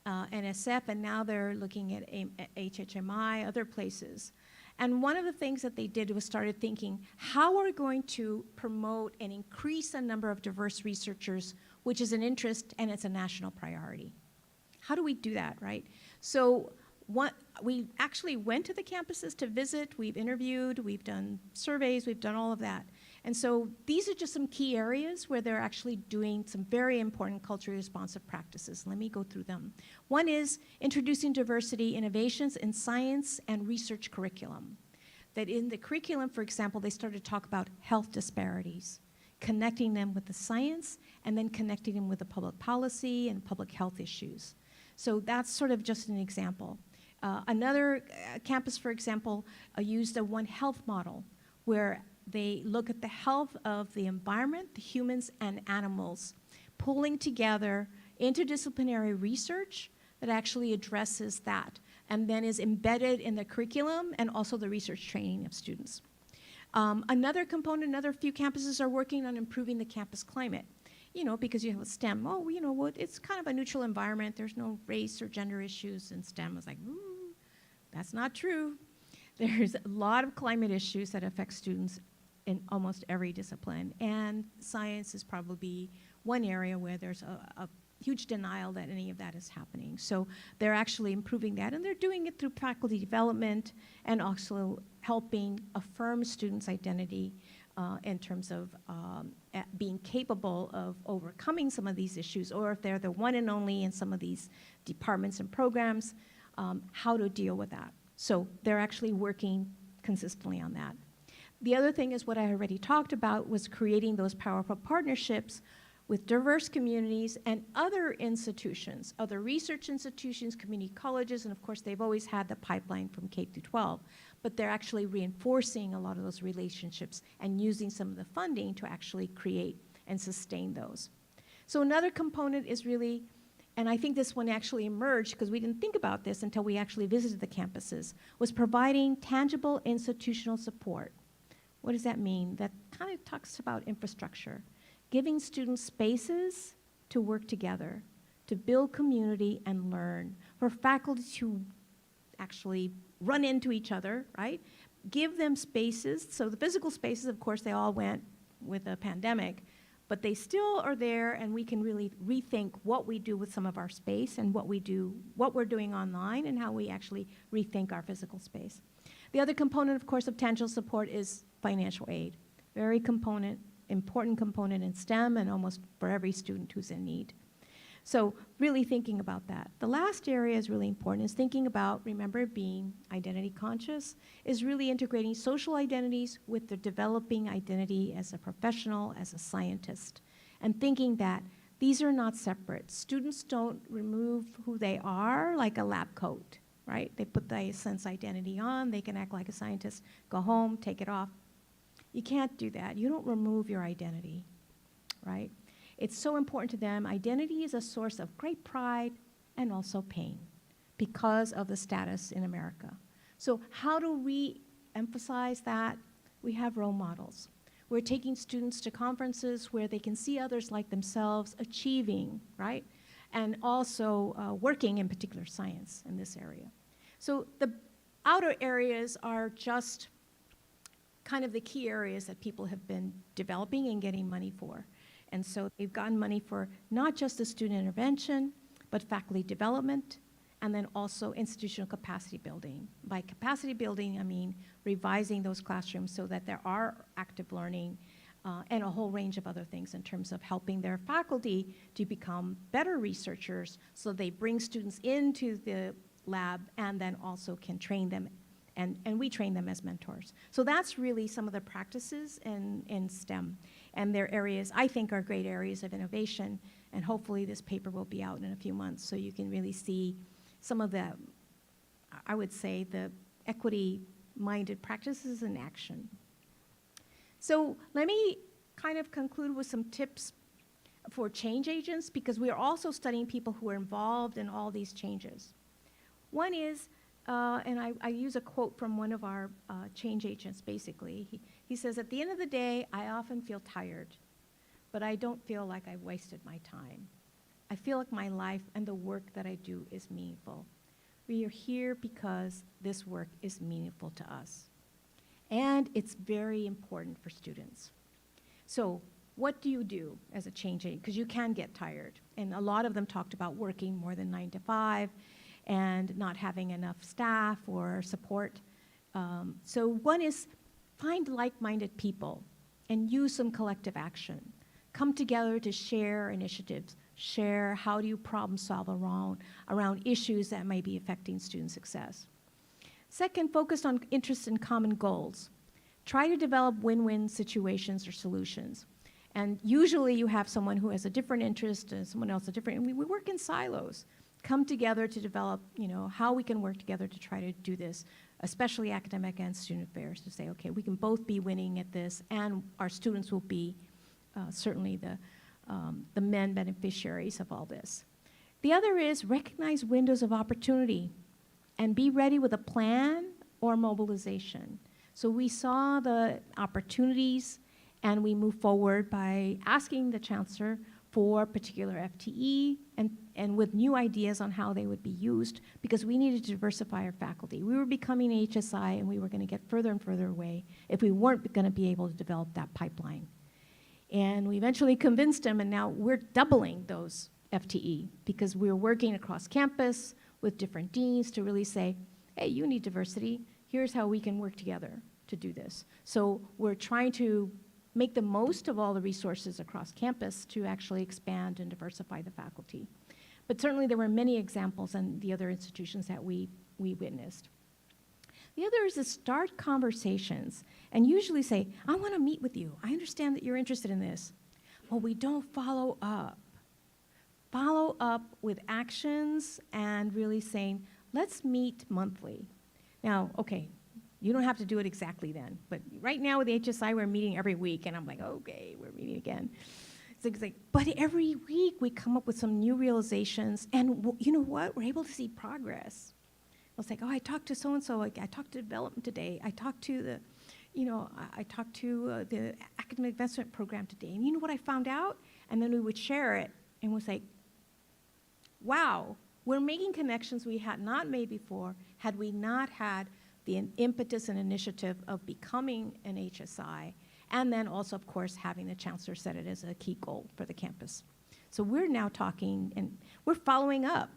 NSF, and now they're looking at HHMI, other places. And one of the things that they did was started thinking, how are we going to promote and increase the number of diverse researchers, which is an interest and it's a national priority? How do we do that, right? So we actually went to the campuses to visit, we've interviewed, we've done surveys, we've done all of that. And so these are just some key areas where they're actually doing some very important culturally responsive practices. Let me go through them. One is introducing diversity innovations in science and research curriculum. That in the curriculum, for example, they started to talk about health disparities, connecting them with the science, and then connecting them with the public policy and public health issues. So that's sort of just an example. Another campus, for example, used a One Health model where they look at the health of the environment, the humans and animals, pulling together interdisciplinary research that actually addresses that and then is embedded in the curriculum and also the research training of students. Another component, another few campuses are working on improving the campus climate. You know, because you have a STEM, oh, you know what, it's kind of a neutral environment. There's no race or gender issues in STEM. It's like, ooh, that's not true. There's a lot of climate issues that affect students in almost every discipline. And science is probably one area where there's a huge denial that any of that is happening. So they're actually improving that, and they're doing it through faculty development and also helping affirm students' identity in terms of being capable of overcoming some of these issues, or if they're the one and only in some of these departments and programs, how to deal with that. So they're actually working consistently on that. The other thing is what I already talked about was creating those powerful partnerships with diverse communities and other institutions, other research institutions, community colleges, and of course they've always had the pipeline from K through 12, but they're actually reinforcing a lot of those relationships and using some of the funding to actually create and sustain those. So another component is really, and I think this one actually emerged because we didn't think about this until we actually visited the campuses, was providing tangible institutional support. What does that mean? That kind of talks about infrastructure. Giving students spaces to work together, to build community and learn. For faculty to actually run into each other, right? Give them spaces. So the physical spaces, of course, they all went with the pandemic, but they still are there, and we can really rethink what we do with some of our space and what we're doing online, and how we actually rethink our physical space. The other component, of course, of tangible support is financial aid. Very important component in STEM and almost for every student who's in need. So really thinking about that. The last area is really important, is thinking about, remember, being identity conscious, is really integrating social identities with the developing identity as a professional, as a scientist, and thinking that these are not separate. Students don't remove who they are like a lab coat, right? They put the sense identity on, they can act like a scientist, go home, take it off. You can't do that. You don't remove your identity, right? It's so important to them. Identity is a source of great pride and also pain because of the status in America. So how do we emphasize that? We have role models. We're taking students to conferences where they can see others like themselves achieving, right? And also working in particular science in this area. So the outer areas are just kind of the key areas that people have been developing and getting money for. And so they've gotten money for not just the student intervention, but faculty development, and then also institutional capacity building. By capacity building, I mean revising those classrooms so that there are active learning and a whole range of other things in terms of helping their faculty to become better researchers so they bring students into the lab and then also can train them, and we train them as mentors. So that's really some of the practices in STEM. And their areas, I think, are great areas of innovation, and hopefully this paper will be out in a few months so you can really see some of the, I would say, the equity-minded practices in action. So let me kind of conclude with some tips for change agents, because we are also studying people who are involved in all these changes. One is, and I use a quote from one of our change agents, basically. He says, at the end of the day, I often feel tired, but I don't feel like I've wasted my time. I feel like my life and the work that I do is meaningful. We are here because this work is meaningful to us. And it's very important for students. So what do you do as a change agent? Because you can get tired. And a lot of them talked about working more than 9 to 5 and not having enough staff or support. So one is find like-minded people and use some collective action. Come together to share initiatives, share how do you problem solve around issues that may be affecting student success. Second, focus on interests and common goals. Try to develop win-win situations or solutions. And usually you have someone who has a different interest and someone else a different, and we work in silos. Come together to develop, how we can work together to try to do this, especially academic and student affairs, to say, okay, we can both be winning at this, and our students will be certainly the men beneficiaries of all this. The other is recognize windows of opportunity and be ready with a plan or mobilization. So we saw the opportunities and we moved forward by asking the chancellor for particular FTE and with new ideas on how they would be used because we needed to diversify our faculty. We were becoming HSI and we were going to get further and further away if we weren't going to be able to develop that pipeline. And we eventually convinced them, and now we're doubling those FTE because we're working across campus with different deans to really say, hey, you need diversity. Here's how we can work together to do this. So we're trying to make the most of all the resources across campus to actually expand and diversify the faculty. But certainly there were many examples in the other institutions that we witnessed. The other is to start conversations and usually say, I want to meet with you. I understand that you're interested in this. But we don't follow up. Follow up with actions and really saying, let's meet monthly. Now, okay, you don't have to do it exactly then, but right now with the HSI, we're meeting every week, and I'm like, okay, we're meeting again. It's like, but every week we come up with some new realizations, and you know what? We're able to see progress. It's like, oh, I talked to so-and-so, I talked to development today, I talked to the, I talked to the academic investment program today, and you know what I found out? And then we would share it, and we'll say, wow, we're making connections we had not made before had we not had the impetus and initiative of becoming an HSI, and then also, of course, having the chancellor set it as a key goal for the campus. So we're now talking, and we're following up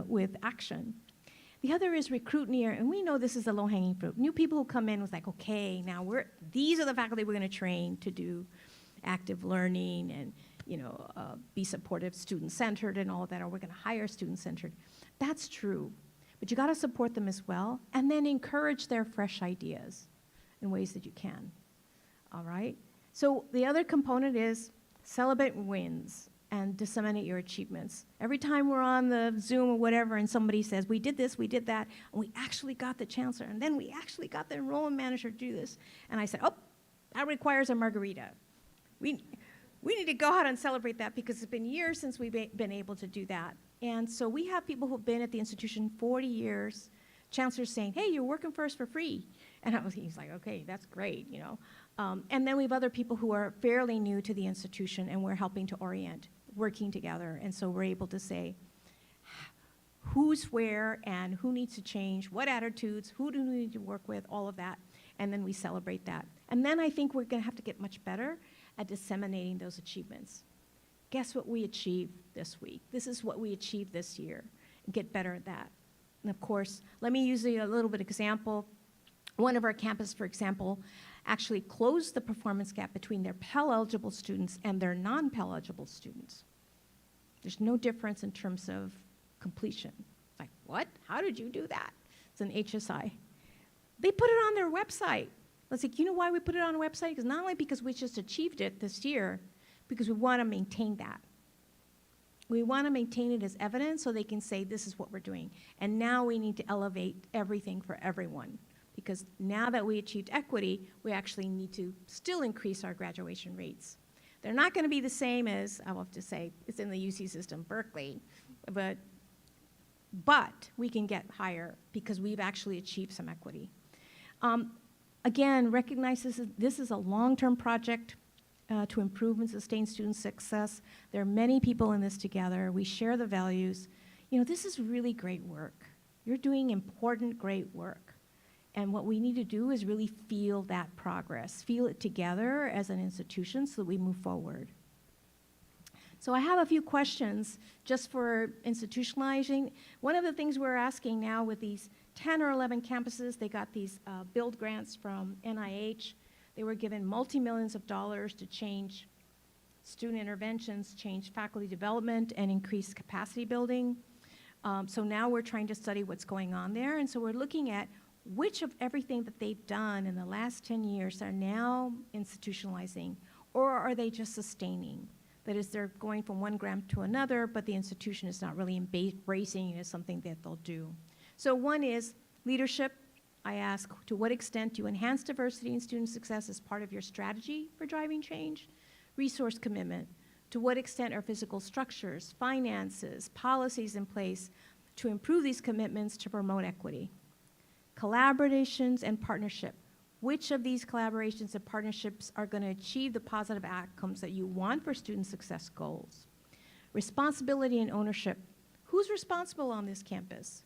with action. The other is recruit near, and we know this is the low-hanging fruit. New people who come in was like, okay, now these are the faculty we're going to train to do active learning and be supportive, student-centered and all of that, or we're going to hire student-centered. That's true. But you got to support them as well, and then encourage their fresh ideas in ways that you can. All right? So the other component is celebrate wins and disseminate your achievements. Every time we're on the Zoom or whatever and somebody says, we did this, we did that, and we actually got the chancellor, and then we actually got the enrollment manager to do this. And I said, oh, that requires a margarita. We need to go out and celebrate that because it's been years since we've been able to do that. And so we have people who've been at the institution 40 years, chancellors saying, hey, you're working for us for free. And he's like, okay, that's great, And then we have other people who are fairly new to the institution and we're helping to orient, working together. And so we're able to say who's where and who needs to change, what attitudes, who do we need to work with, all of that. And then we celebrate that. And then I think we're gonna have to get much better at disseminating those achievements. Guess what we achieved this week? This is what we achieved this year. And get better at that. And of course, let me use a little bit of example. One of our campuses, for example, actually closed the performance gap between their Pell-eligible students and their non-Pell-eligible students. There's no difference in terms of completion. It's like, what? How did you do that? It's an HSI. They put it on their website. I was like, you know why we put it on a website? Because not only because we just achieved it this year, because we want to maintain that. We want to maintain it as evidence so they can say this is what we're doing. And now we need to elevate everything for everyone. Because now that we achieved equity, we actually need to still increase our graduation rates. They're not going to be the same as, I will have to say, it's in the UC system, Berkeley, but we can get higher because we've actually achieved some equity. Again, recognize this is a long-term project to improve and sustain student success. There are many people in this together. We share the values. This is really great work. You're doing important, great work. And what we need to do is really feel that progress, feel it together as an institution so that we move forward. So I have a few questions just for institutionalizing. One of the things we're asking now with these 10 or 11 campuses, they got these build grants from NIH. They were given multi-millions of dollars to change student interventions, change faculty development, and increase capacity building. So now we're trying to study what's going on there. And so we're looking at which of everything that they've done in the last 10 years are now institutionalizing, or are they just sustaining? That is, they're going from one grant to another, but the institution is not really embracing it as something that they'll do. So one is leadership. I ask, to what extent do you enhance diversity and student success as part of your strategy for driving change? Resource commitment. To what extent are physical structures, finances, policies in place to improve these commitments to promote equity? Collaborations and partnership. Which of these collaborations and partnerships are going to achieve the positive outcomes that you want for student success goals? Responsibility and ownership. Who's responsible on this campus?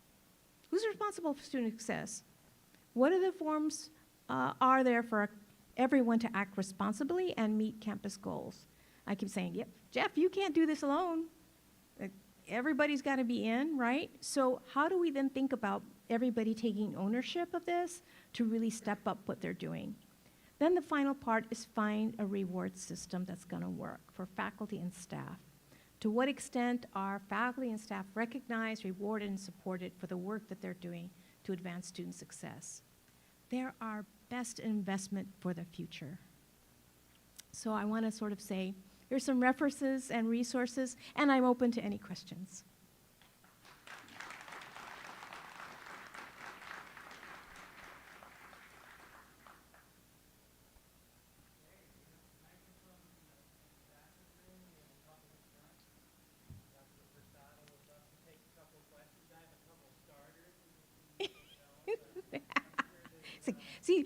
Who's responsible for student success? What are the forms are there for everyone to act responsibly and meet campus goals? I keep saying, yep, Jeff, you can't do this alone. Everybody's got to be in, right? So how do we then think about everybody taking ownership of this to really step up what they're doing? Then the final part is find a reward system that's going to work for faculty and staff. To what extent are faculty and staff recognized, rewarded, and supported for the work that they're doing to advance student success? They're our best investment for the future. So I want to sort of say, here's some references and resources, and I'm open to any questions. See,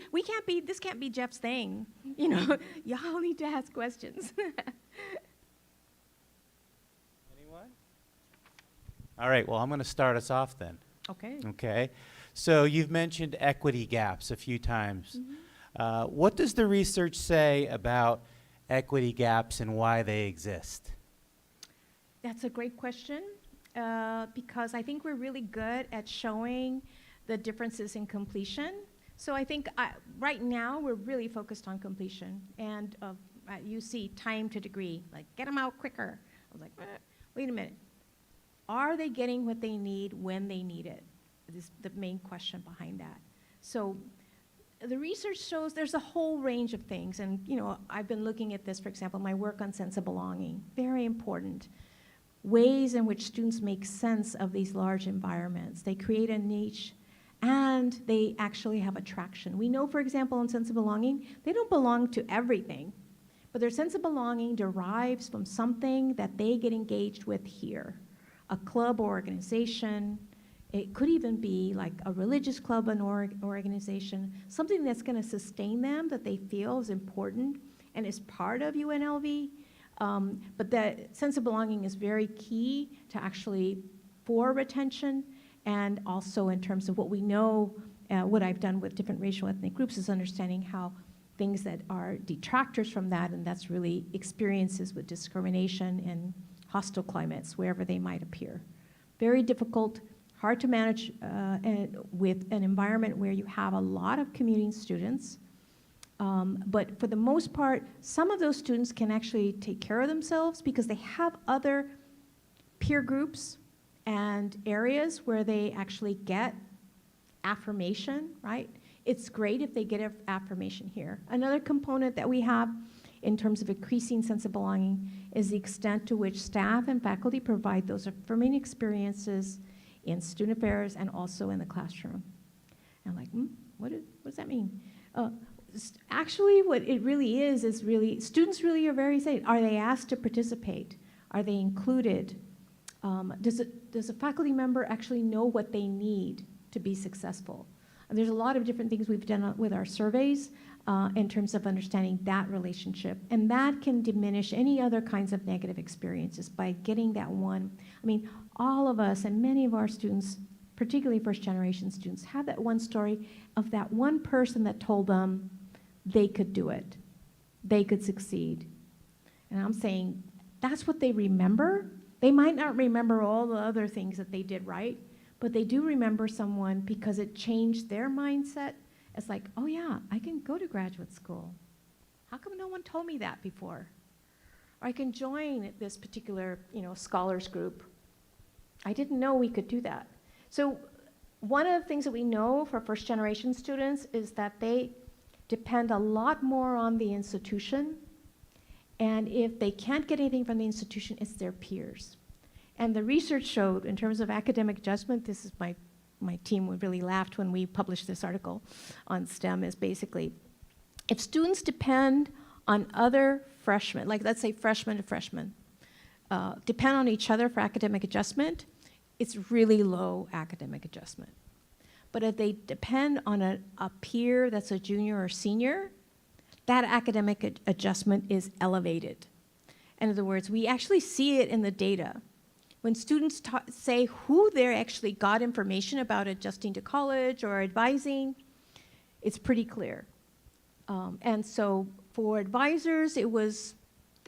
this can't be Jeff's thing. You know, y'all need to ask questions. Anyone? All right, well, I'm going to start us off then. Okay. Okay. So you've mentioned equity gaps a few times. What does the research say about equity gaps and why they exist? That's a great question because I think we're really good at showing the differences in completion. So I think right now we're really focused on completion and you see time to degree, like get them out quicker. I was like, wait a minute. Are they getting what they need when they need it? Is the main question behind that. So the research shows there's a whole range of things. And you know, I've been looking at this, for example, my work on sense of belonging, very important. Ways in which students make sense of these large environments. They create a niche and they actually have attraction. We know, for example, in sense of belonging, they don't belong to everything, but their sense of belonging derives from something that they get engaged with here. A club or organization, it could even be like a religious club and organization, something that's gonna sustain them that they feel is important and is part of UNLV. But that sense of belonging is very key to actually for retention. And also in terms of what we know, what I've done with different racial ethnic groups is understanding how things that are detractors from that, and that's really experiences with discrimination and hostile climates, wherever they might appear. Very difficult, hard to manage with an environment where you have a lot of commuting students. But for the most part, some of those students can actually take care of themselves because they have other peer groups and areas where they actually get affirmation, right? It's great if they get affirmation here. Another component that we have in terms of increasing sense of belonging is the extent to which staff and faculty provide those affirming experiences in student affairs and also in the classroom. And I'm like, what does that mean? Actually, what it really is really, students really are very safe. Are they asked to participate? Are they included? Does a faculty member actually know what they need to be successful? And there's a lot of different things we've done with our surveys in terms of understanding that relationship. And that can diminish any other kinds of negative experiences by getting that one. I mean, all of us and many of our students, particularly first generation students, have that one story of that one person that told them they could do it, they could succeed. And I'm saying that's what they remember. They might not remember all the other things that they did right, but they do remember someone because it changed their mindset. It's like, oh yeah, I can go to graduate school. How come no one told me that before? Or I can join this particular, scholars group. I didn't know we could do that. So one of the things that we know for first generation students is that they depend a lot more on the institution. And if they can't get anything from the institution, it's their peers. And the research showed, in terms of academic judgment, this is my team really laughed when we published this article on STEM, is basically, if students depend on other freshmen, like let's say freshman to freshman, depend on each other for academic adjustment, it's really low academic adjustment. But if they depend on a peer that's a junior or senior, that academic adjustment is elevated. In other words, we actually see it in the data. When students say who they actually got information about adjusting to college or advising, it's pretty clear. And so for advisors, it was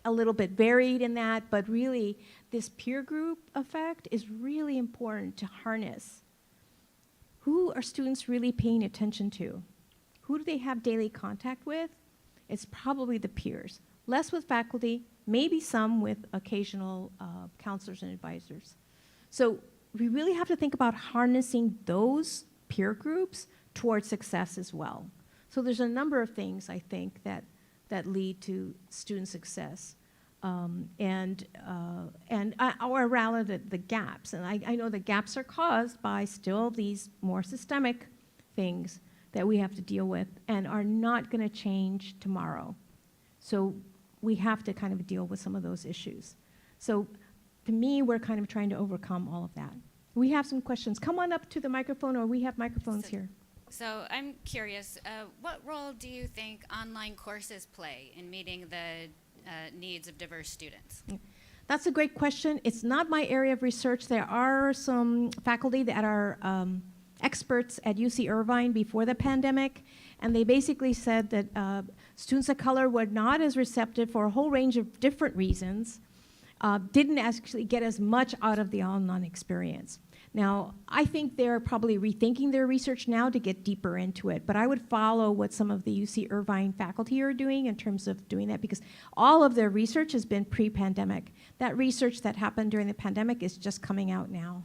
a little bit varied in that, but really this peer group effect is really important to harness. Who are students really paying attention to? Who do they have daily contact with? It's probably the peers. Less with faculty, maybe some with occasional counselors and advisors. So we really have to think about harnessing those peer groups towards success as well. So there's a number of things, I think, that lead to student success. Or rather the gaps. And I know the gaps are caused by still these more systemic things that we have to deal with and are not going to change tomorrow. So we have to kind of deal with some of those issues. So to me, we're kind of trying to overcome all of that. We have some questions. Come on up to the microphone, or we have microphones here. So I'm curious, what role do you think online courses play in meeting the needs of diverse students? That's a great question. It's not my area of research. There are some faculty that are experts at UC Irvine before the pandemic, and they basically said that students of color were not as receptive for a whole range of different reasons, didn't actually get as much out of the online experience. Now, I think they're probably rethinking their research now to get deeper into it, but I would follow what some of the UC Irvine faculty are doing in terms of doing that, because all of their research has been pre-pandemic. That research that happened during the pandemic is just coming out now.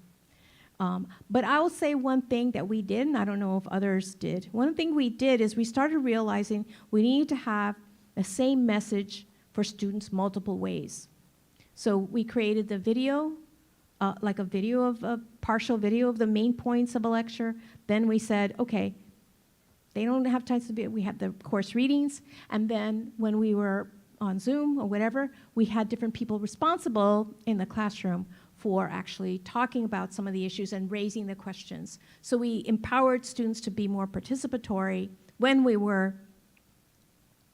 But I will say one thing that we did, and I don't know if others did. One thing we did is we started realizing we needed to have the same message for students multiple ways. So we created the video, like a partial video of the main points of a lecture. Then we said, okay, they don't have time to be, we had the course readings, and then when we were on Zoom or whatever, we had different people responsible in the classroom for actually talking about some of the issues and raising the questions. So we empowered students to be more participatory when we were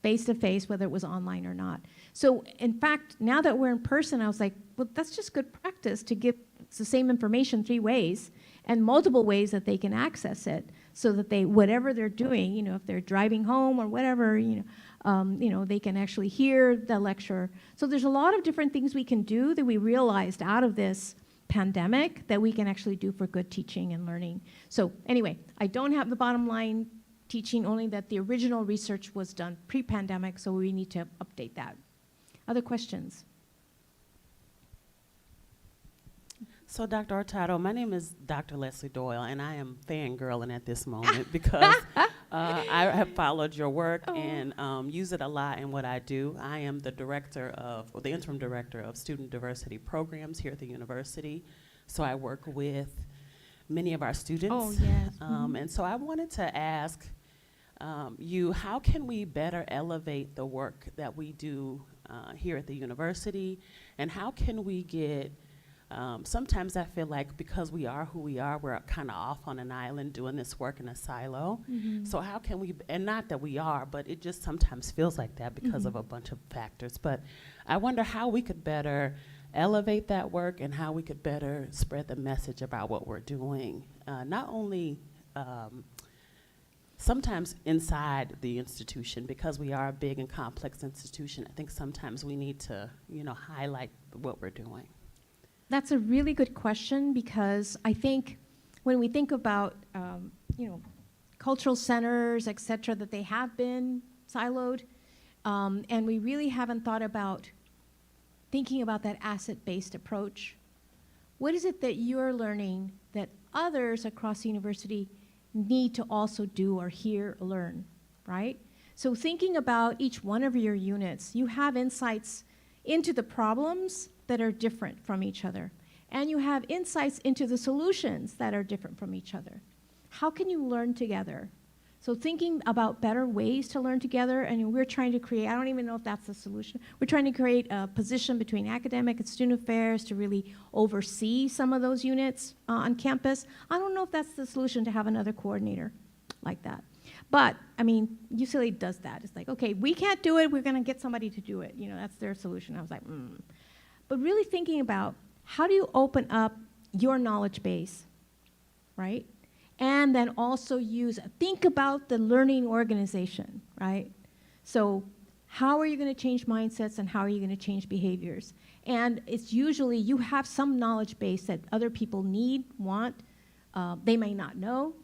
face-to-face, whether it was online or not. So in fact, now that we're in person, I was like, well, that's just good practice to give the same information 3 ways and multiple ways that they can access it, so that they, whatever they're doing, you know, if they're driving home or whatever, you know, they can actually hear the lecture. So there's a lot of different things we can do that we realized out of this pandemic that we can actually do for good teaching and learning. So anyway, I don't have the bottom line teaching, only that the original research was done pre-pandemic, so we need to update that. Other questions? So, Dr. Hurtado, my name is Dr. Leslie Doyle, and I am fangirling at this moment because I have followed your work and use it a lot in what I do. I am the the interim director of student diversity programs here at the university. So I work with many of our students. Oh, yes. And so I wanted to ask you, how can we better elevate the work that we do here at the university, and how can we get sometimes I feel like because we are who we are, we're kind of off on an island doing this work in a silo. So how can we, and not that we are, but it just sometimes feels like that because of a bunch of factors. But I wonder how we could better elevate that work and how we could better spread the message about what we're doing. Not only sometimes inside the institution, because we are a big and complex institution, I think sometimes we need to, highlight what we're doing. That's a really good question, because I think when we think about, cultural centers, et cetera, that they have been siloed, and we really haven't thought about thinking about that asset-based approach. What is it that you're learning that others across the university need to also do or hear or learn, right? So thinking about each one of your units, you have insights into the problems that are different from each other, and you have insights into the solutions that are different from each other. How can you learn together? So thinking about better ways to learn together, and we're trying to create, I don't even know if that's the solution, we're trying to create a position between academic and student affairs to really oversee some of those units on campus. I don't know if that's the solution to have another coordinator like that. But, I mean, UCLA does that. It's like, okay, we can't do it, we're gonna get somebody to do it. You know, that's their solution. I was like, But really thinking about how do you open up your knowledge base, right? And then also think about the learning organization, right? So how are you gonna change mindsets and how are you gonna change behaviors? And it's usually you have some knowledge base that other people need, want, they may not know,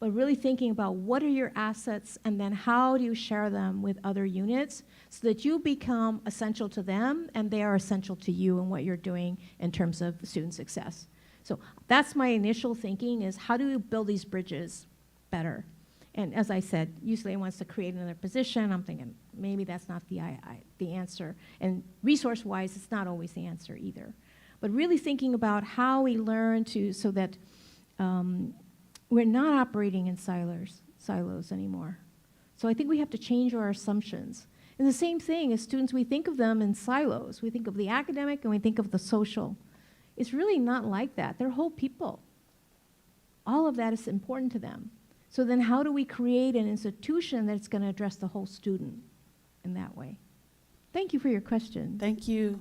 but really thinking about what are your assets and then how do you share them with other units so that you become essential to them and they are essential to you and what you're doing in terms of student success. So that's my initial thinking is how do you build these bridges better? And as I said, UCLA wants to create another position. I'm thinking maybe that's not the answer. And resource-wise, it's not always the answer either. But really thinking about how we learn so that we're not operating in silos anymore. So I think we have to change our assumptions. And the same thing as students, we think of them in silos. We think of the academic and we think of the social. It's really not like that. They're whole people. All of that is important to them. So then how do we create an institution that's going to address the whole student in that way? Thank you for your question. Thank you.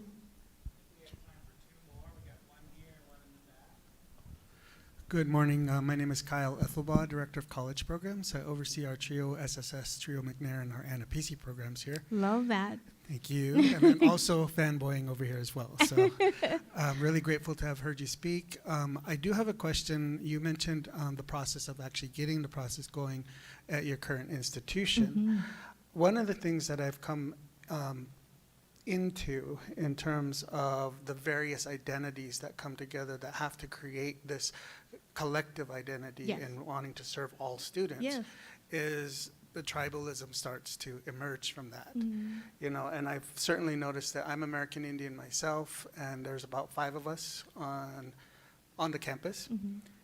Good morning. My name is Kyle Ethelbaugh, Director of College Programs. I oversee our TRIO, SSS, TRIO McNair, and our AANAPISI programs here. Love that. Thank you. And I'm also fanboying over here as well. So I'm really grateful to have heard you speak. I do have a question. You mentioned the process of actually getting the process going at your current institution. One of the things that I've come into in terms of the various identities that come together that have to create this collective identity in wanting to serve all students is the tribalism starts to emerge from that. You know, and I've certainly noticed that I'm American Indian myself, and there's about 5 of us on the campus.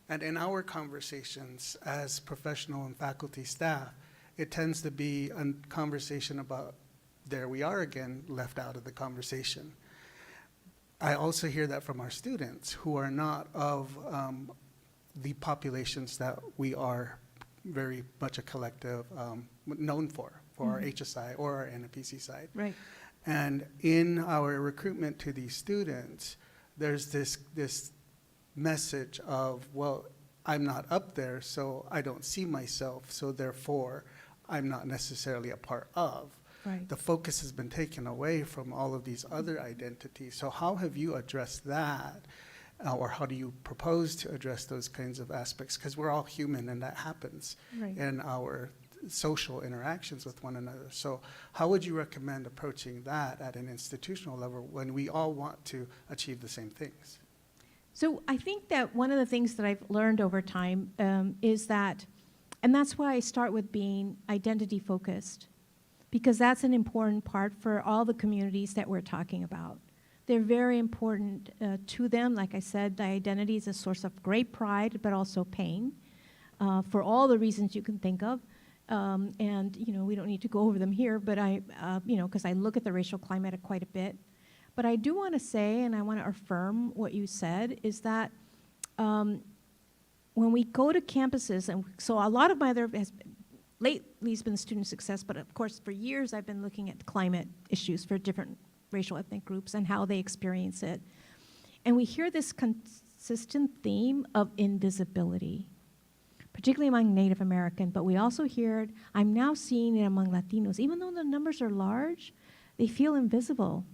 And in our conversations as professional and faculty staff, it tends to be a conversation about there we are again, left out of the conversation. I also hear that from our students who are not of the populations that we are very much a collective known for our HSI or our AANAPISI side. Right. And in our recruitment to these students, there's this message of, well, I'm not up there, so I don't see myself, so therefore I'm not necessarily a part of. Right. The focus has been taken away from all of these other identities. So how have you addressed that? Or how do you propose to address those kinds of aspects? Because we're all human and that happens in our social interactions with one another. So how would you recommend approaching that at an institutional level when we all want to achieve the same things? So I think that one of the things that I've learned over time is that, and that's why I start with being identity focused, because that's an important part for all the communities that we're talking about. They're very important to them. Like I said, the identity is a source of great pride, but also pain for all the reasons you can think of. And, you know, we don't need to go over them here, but you know, because I look at the racial climate quite a bit. But I do want to say, and I want to affirm what you said, is that when we go to campuses, and so a lot of my other has lately has been student success, but of course for years I've been looking at climate issues for different racial ethnic groups and how they experience it. And we hear this consistent theme of invisibility, particularly among Native American, but we also hear it, I'm now seeing it among Latinos. Even though the numbers are large, they feel invisible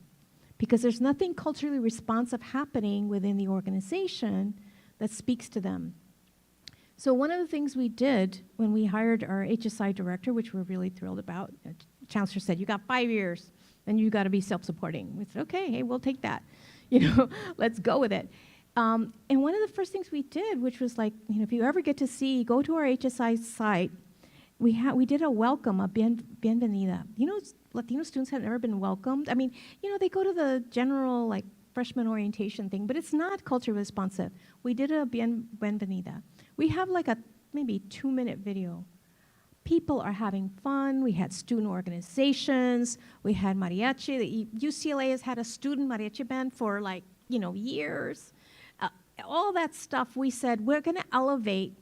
because there's nothing culturally responsive happening within the organization that speaks to them. So one of the things we did when we hired our HSI director, which we're really thrilled about, the chancellor said, you got 5 years, then you got to be self-supporting. We said, okay, hey, we'll take that. You know, let's go with it. And one of the first things we did, which was like, you know, if you ever get to see, go to our HSI site, we did a welcome, a bienvenida. You know, Latino students have never been welcomed. I mean, you know, they go to the general, like, freshman orientation thing, but it's not culturally responsive. We did a bienvenida. We have like a maybe 2-minute video. People are having fun. We had student organizations. We had mariachi. The UCLA has had a student mariachi band for like, years. All that stuff, we said, we're going to elevate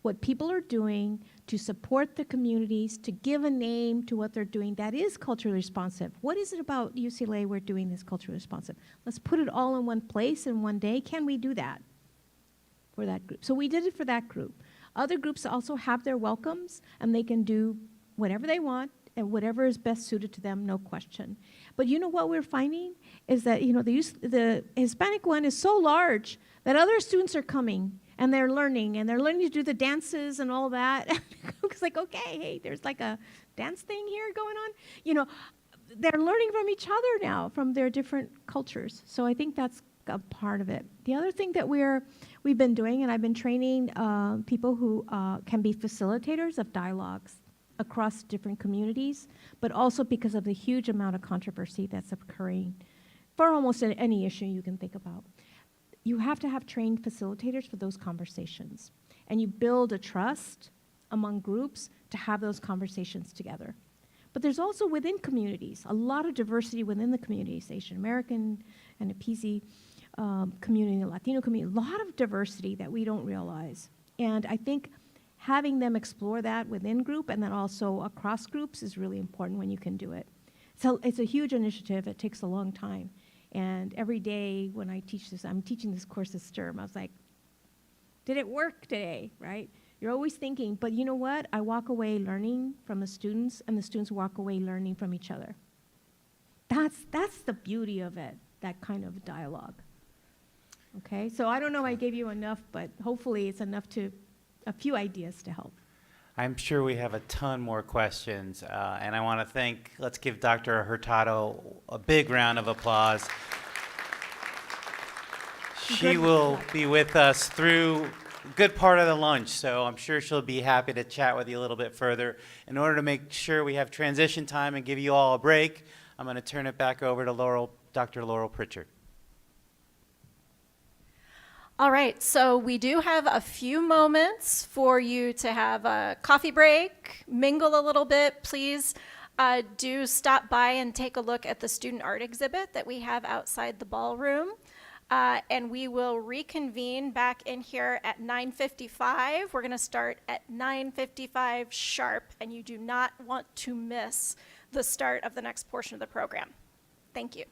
what people are doing to support the communities, to give a name to what they're doing that is culturally responsive. What is it about UCLA we're doing this culturally responsive? Let's put it all in one place in one day. Can we do that for that group? So we did it for that group. Other groups also have their welcomes, and they can do whatever they want and whatever is best suited to them, no question. But you know what we're finding is that the Hispanic one is so large that other students are coming and they're learning to do the dances and all that. It's like, okay, hey, there's like a dance thing here going on. They're learning from each other now, from their different cultures. So I think that's a part of it. The other thing that we've been doing, and I've been training people who can be facilitators of dialogues across different communities, but also because of the huge amount of controversy that's occurring for almost any issue you can think about. You have to have trained facilitators for those conversations, and you build a trust among groups to have those conversations together. But there's also within communities, a lot of diversity within the communities, Asian American, AANAPISI community, Latino community, a lot of diversity that we don't realize. And I think having them explore that within group and then also across groups is really important when you can do it. So it's a huge initiative. It takes a long time. And every day when I teach this, I'm teaching this course this term, I was like, did it work today, right? You're always thinking, but you know what? I walk away learning from the students, and the students walk away learning from each other. That's the beauty of it, that kind of dialogue. Okay, so I don't know if I gave you enough, but hopefully it's enough a few ideas to help. I'm sure we have a ton more questions, and I want to let's give Dr. Hurtado a big round of applause. She will be with us through a good part of the lunch, so I'm sure she'll be happy to chat with you a little bit further. In order to make sure we have transition time and give you all a break, I'm going to turn it back over to Dr. Laurel Pritchard. All right, so we do have a few moments for you to have a coffee break, mingle a little bit. Please do stop by and take a look at the student art exhibit that we have outside the ballroom. And we will reconvene back in here at 9:55. We're going to start at 9:55 sharp, and you do not want to miss the start of the next portion of the program. Thank you.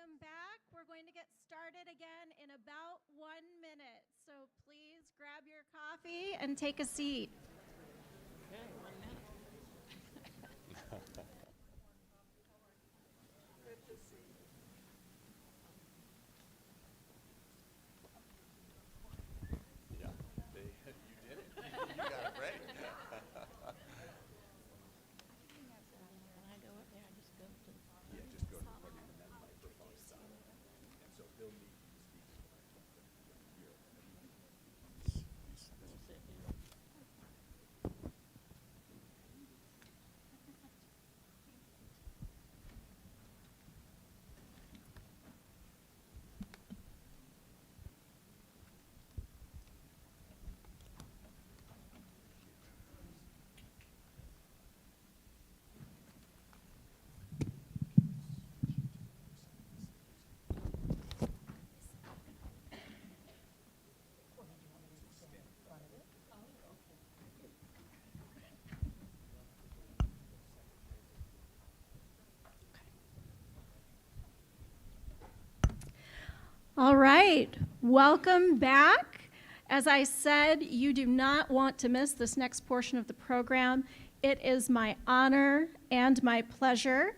Welcome back. We're going to get started again in about 1 minute. So please grab your coffee and take a seat. Okay, 1 minute. Good to see you. Yeah, you did it. You got it right. When I go up there, I just go to the Yeah, just go to the podium and that microphone is on. And so they'll need to speak here. sit here. All right, welcome back. As I said, you do not want to miss this next portion of the program. It is my honor and my pleasure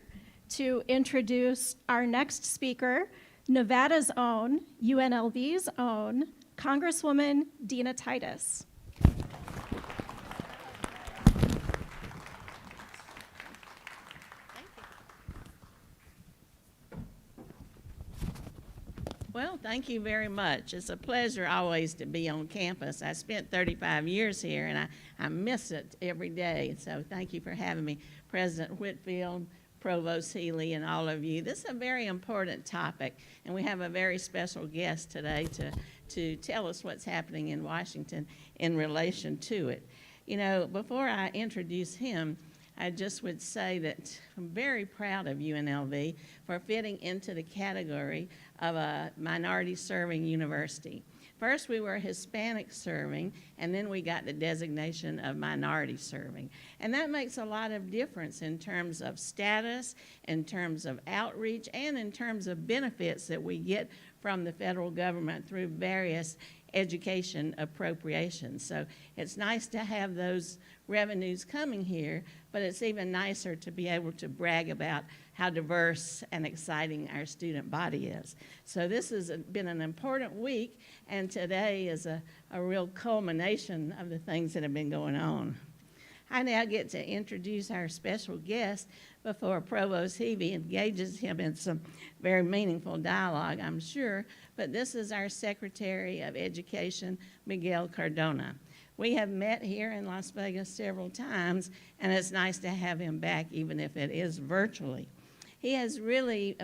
to introduce our next speaker, Nevada's own, UNLV's own, Congresswoman Dina Titus. Well, thank you very much. It's a pleasure always to be on campus. I spent 35 years here, and I miss it every day. So thank you for having me, President Whitfield, Provost Healy, and all of you. This is a very important topic, and we have a very special guest today to tell us what's happening in Washington in relation to it. You know, before I introduce him, I just would say that I'm very proud of UNLV for fitting into the category of a minority-serving university. First, we were Hispanic-serving, and then we got the designation of minority-serving. And that makes a lot of difference in terms of status, in terms of outreach, and in terms of benefits that we get from the federal government through various education appropriations. So it's nice to have those revenues coming here, but it's even nicer to be able to brag about how diverse and exciting our student body is. So this has been an important week, and today is a real culmination of the things that have been going on. I now get to introduce our special guest before Provost Healy engages him in some very meaningful dialogue, I'm sure, but this is our Secretary of Education, Miguel Cardona. We have met here in Las Vegas several times, and it's nice to have him back, even if it is virtually. He has really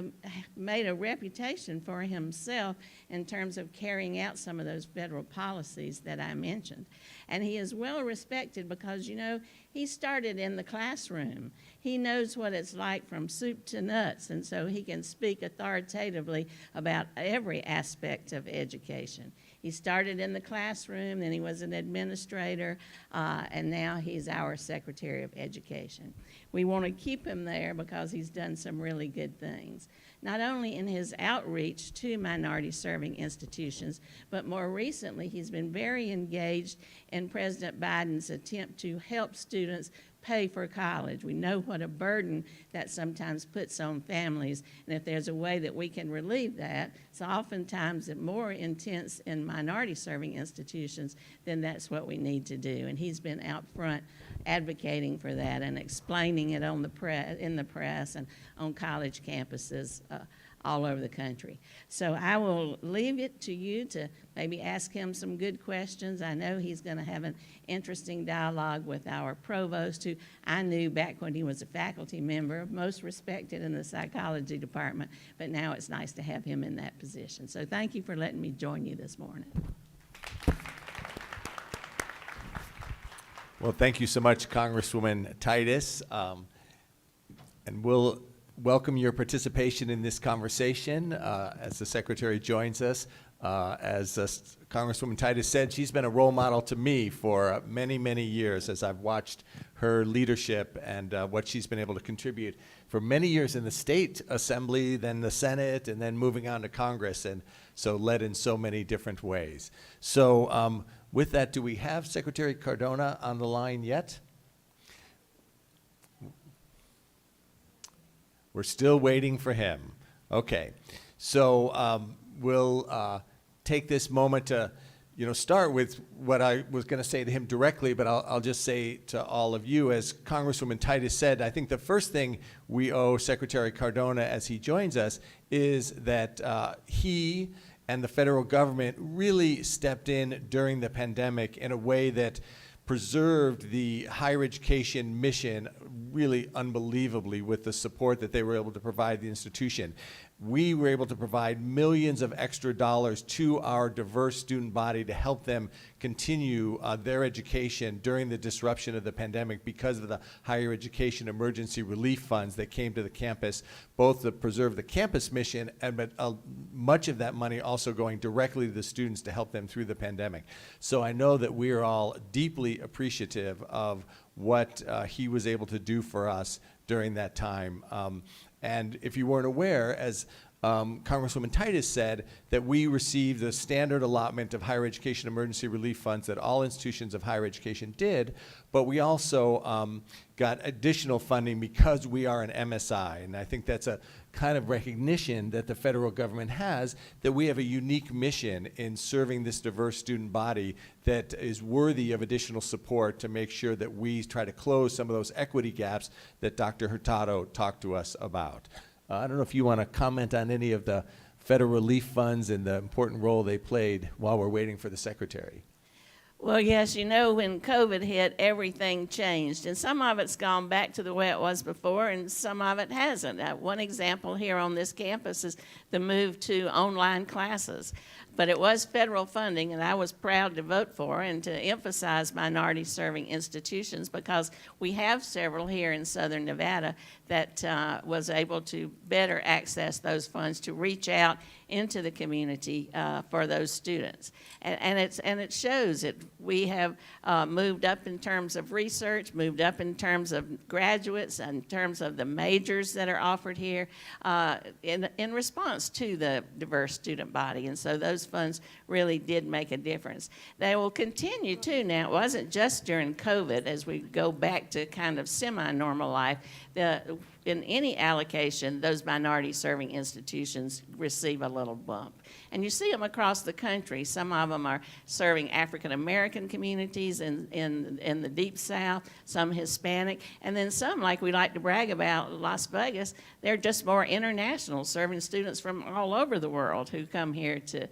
made a reputation for himself in terms of carrying out some of those federal policies that I mentioned. And he is well respected because, you know, he started in the classroom. He knows what it's like from soup to nuts, and so he can speak authoritatively about every aspect of education. He started in the classroom, then he was an administrator, and now he's our Secretary of Education. We want to keep him there because he's done some really good things, not only in his outreach to minority-serving institutions, but more recently he's been very engaged in President Biden's attempt to help students pay for college. We know what a burden that sometimes puts on families, and if there's a way that we can relieve that, it's oftentimes more intense in minority-serving institutions, then that's what we need to do. And he's been out front advocating for that and explaining it on in the press and on college campuses all over the country. So I will leave it to you to maybe ask him some good questions. I know he's going to have an interesting dialogue with our provost, who I knew back when he was a faculty member, most respected in the psychology department, but now it's nice to have him in that position. So thank you for letting me join you this morning. Well, thank you so much, Congresswoman Titus. And we'll welcome your participation in this conversation as the Secretary joins us. As Congresswoman Titus said, she's been a role model to me for many, many years as I've watched her leadership and what she's been able to contribute for many years in the state assembly, then the Senate, and then moving on to Congress, and so led in so many different ways. So with that, do we have Secretary Cardona on the line yet? We're still waiting for him. Okay, so we'll take this moment to, start with what I was going to say to him directly, but I'll just say to all of you, as Congresswoman Titus said, I think the first thing we owe Secretary Cardona as he joins us is that he and the federal government really stepped in during the pandemic in a way that preserved the higher education mission really unbelievably with the support that they were able to provide the institution. We were able to provide millions of extra dollars to our diverse student body to help them continue their education during the disruption of the pandemic because of the higher education emergency relief funds that came to the campus, both to preserve the campus mission, but much of that money also going directly to the students to help them through the pandemic. So I know that we are all deeply appreciative of what he was able to do for us during that time. And if you weren't aware, as Congresswoman Titus said, that we received the standard allotment of higher education emergency relief funds that all institutions of higher education did, but we also got additional funding because we are an MSI. And I think that's a kind of recognition that the federal government has that we have a unique mission in serving this diverse student body that is worthy of additional support to make sure that we try to close some of those equity gaps that Dr. Hurtado talked to us about. I don't know if you want to comment on any of the federal relief funds and the important role they played while we're waiting for the Secretary. Well, yes, when COVID hit, everything changed. And some of it's gone back to the way it was before, and some of it hasn't. One example here on this campus is the move to online classes. But it was federal funding, and I was proud to vote for and to emphasize minority-serving institutions because we have several here in Southern Nevada that was able to better access those funds to reach out into the community for those students. And it shows that we have moved up in terms of research, moved up in terms of graduates, in terms of the majors that are offered here in response to the diverse student body. And so those funds really did make a difference. They will continue to now. It wasn't just during COVID as we go back to kind of semi-normal life. In any allocation, those minority-serving institutions receive a little bump. And you see them across the country. Some of them are serving African-American communities in the Deep South, some Hispanic, and then some, like we like to brag about, Las Vegas, they're just more international, serving students from all over the world who come here to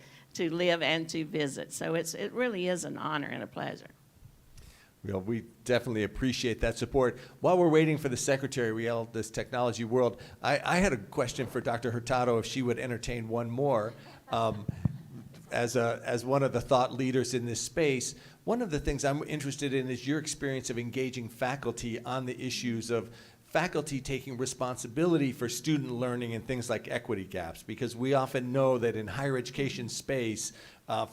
live and to visit. So it really is an honor and a pleasure. Well, we definitely appreciate that support. While we're waiting for the Secretary, we all this technology world, I had a question for Dr. Hurtado if she would entertain one more. As one of the thought leaders in this space, one of the things I'm interested in is your experience of engaging faculty on the issues of faculty taking responsibility for student learning and things like equity gaps, because we often know that in higher education space,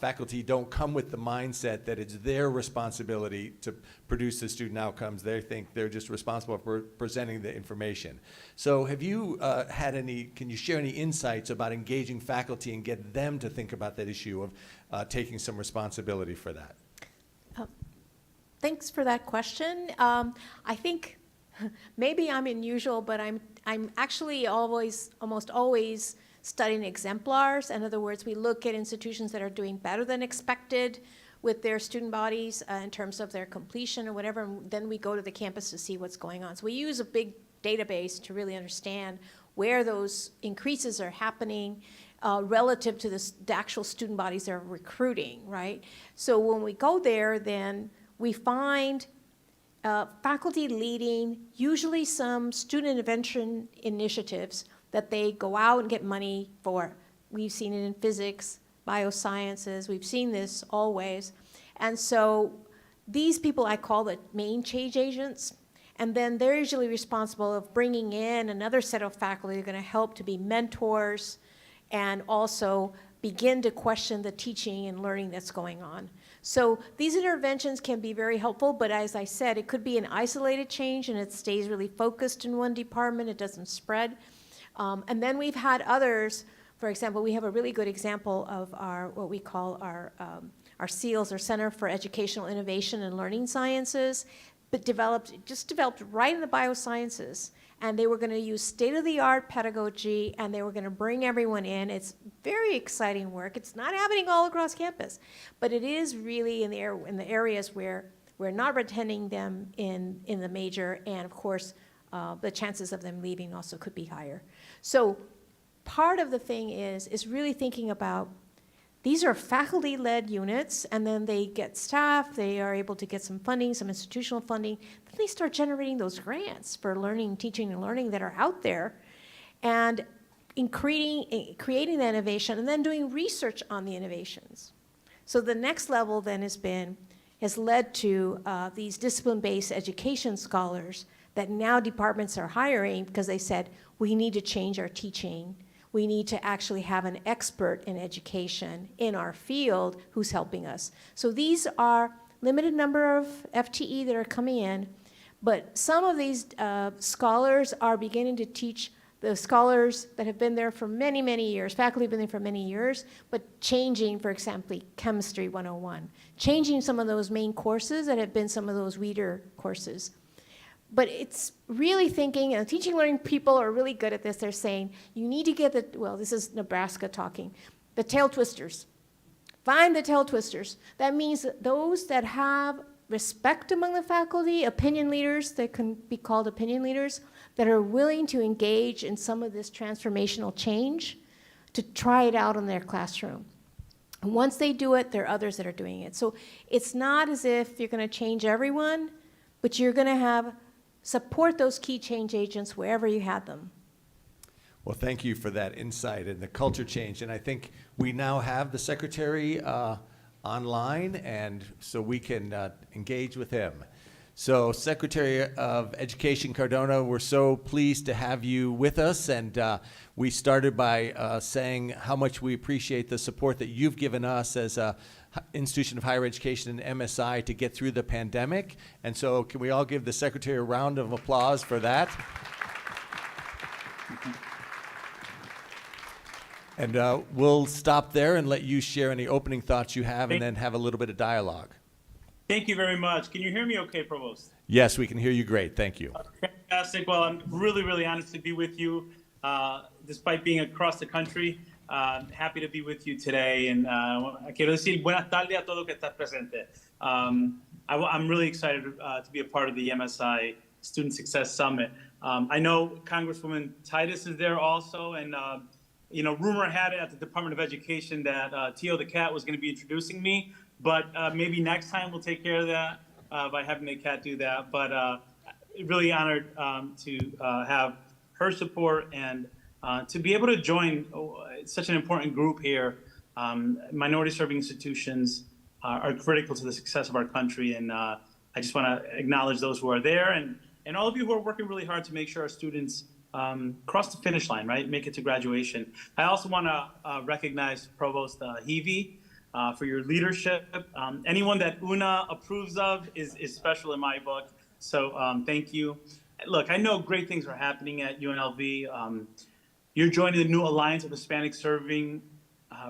faculty don't come with the mindset that it's their responsibility to produce the student outcomes. They think they're just responsible for presenting the information. So have you can you share any insights about engaging faculty and get them to think about that issue of taking some responsibility for that? Thanks for that question. I think maybe I'm unusual, but I'm actually almost always studying exemplars. In other words, we look at institutions that are doing better than expected with their student bodies in terms of their completion or whatever, and then we go to the campus to see what's going on. So we use a big database to really understand where those increases are happening relative to the actual student bodies they're recruiting, right? So when we go there, then we find faculty leading usually some student intervention initiatives that they go out and get money for. We've seen it in physics, biosciences, we've seen this always. And so these people I call the main change agents, And then they're usually responsible of bringing in another set of faculty that are going to help to be mentors and also begin to question the teaching and learning that's going on. So these interventions can be very helpful, but as I said, it could be an isolated change and it stays really focused in one department, it doesn't spread. And then we've had others. For example, we have a really good example of our, what we call our SEALs, our Center for Educational Innovation and Learning Sciences, but developed right in the biosciences. And they were going to use state-of-the-art pedagogy, and they were going to bring everyone in. It's very exciting work. It's not happening all across campus, but it is really in the areas where we're not retaining them in the major, and of course, the chances of them leaving also could be higher. So part of the thing is really thinking about, these are faculty-led units, and then they get staff, they are able to get some funding, some institutional funding, then they start generating those grants for learning, teaching, and learning that are out there, and in creating the innovation, and then doing research on the innovations. So the next level then has led to these discipline-based education scholars that now departments are hiring because they said, we need to change our teaching. We need to actually have an expert in education in our field who's helping us. So these are limited number of FTE that are coming in, but some of these scholars are beginning to teach the scholars that have been there for many, many years, faculty have been there for many years, but changing, for example, Chemistry 101, changing some of those main courses that have been some of those weeder courses. But it's really thinking, and teaching learning people are really good at this. They're saying, you need to get well, this is Nebraska talking, the tail twisters. Find the tail twisters. That means that those that have respect among the faculty, opinion leaders, that can be called opinion leaders, that are willing to engage in some of this transformational change to try it out in their classroom. And once they do it, there are others that are doing it. So it's not as if you're going to change everyone, but you're going to support those key change agents wherever you had them. Well, thank you for that insight and the culture change. And I think we now have the Secretary online, and so we can engage with him. So, Secretary of Education Cardona, we're so pleased to have you with us. And we started by saying how much we appreciate the support that you've given us as a institution of higher education and MSI to get through the pandemic. And so can we all give the Secretary a round of applause for that? And we'll stop there and let you share any opening thoughts you have and then have a little bit of dialogue. Thank you very much. Can you hear me okay, Provost? Yes, we can hear you great. Thank you. Fantastic. Well, I'm really, really honored to be with you, despite being across the country. Happy to be with you today, and quiero decir buenas tardes a todo que está presente. I'm really excited to be a part of the MSI Student Success Summit. I know Congresswoman Titus is there also, and rumor had it at the Department of Education that Tio the cat was going to be introducing me, but maybe next time we'll take care of that by having the cat do that. But really honored to have her support and to be able to join such an important group here. Minority-serving institutions are critical to the success of our country, and I just want to acknowledge those who are there and all of you who are working really hard to make sure our students cross the finish line, right? Make it to graduation. I also want to recognize Provost Healy for your leadership. Anyone that UNA approves of is special in my book, so thank you. Look, I know great things are happening at UNLV. You're joining the new Alliance of Hispanic Serving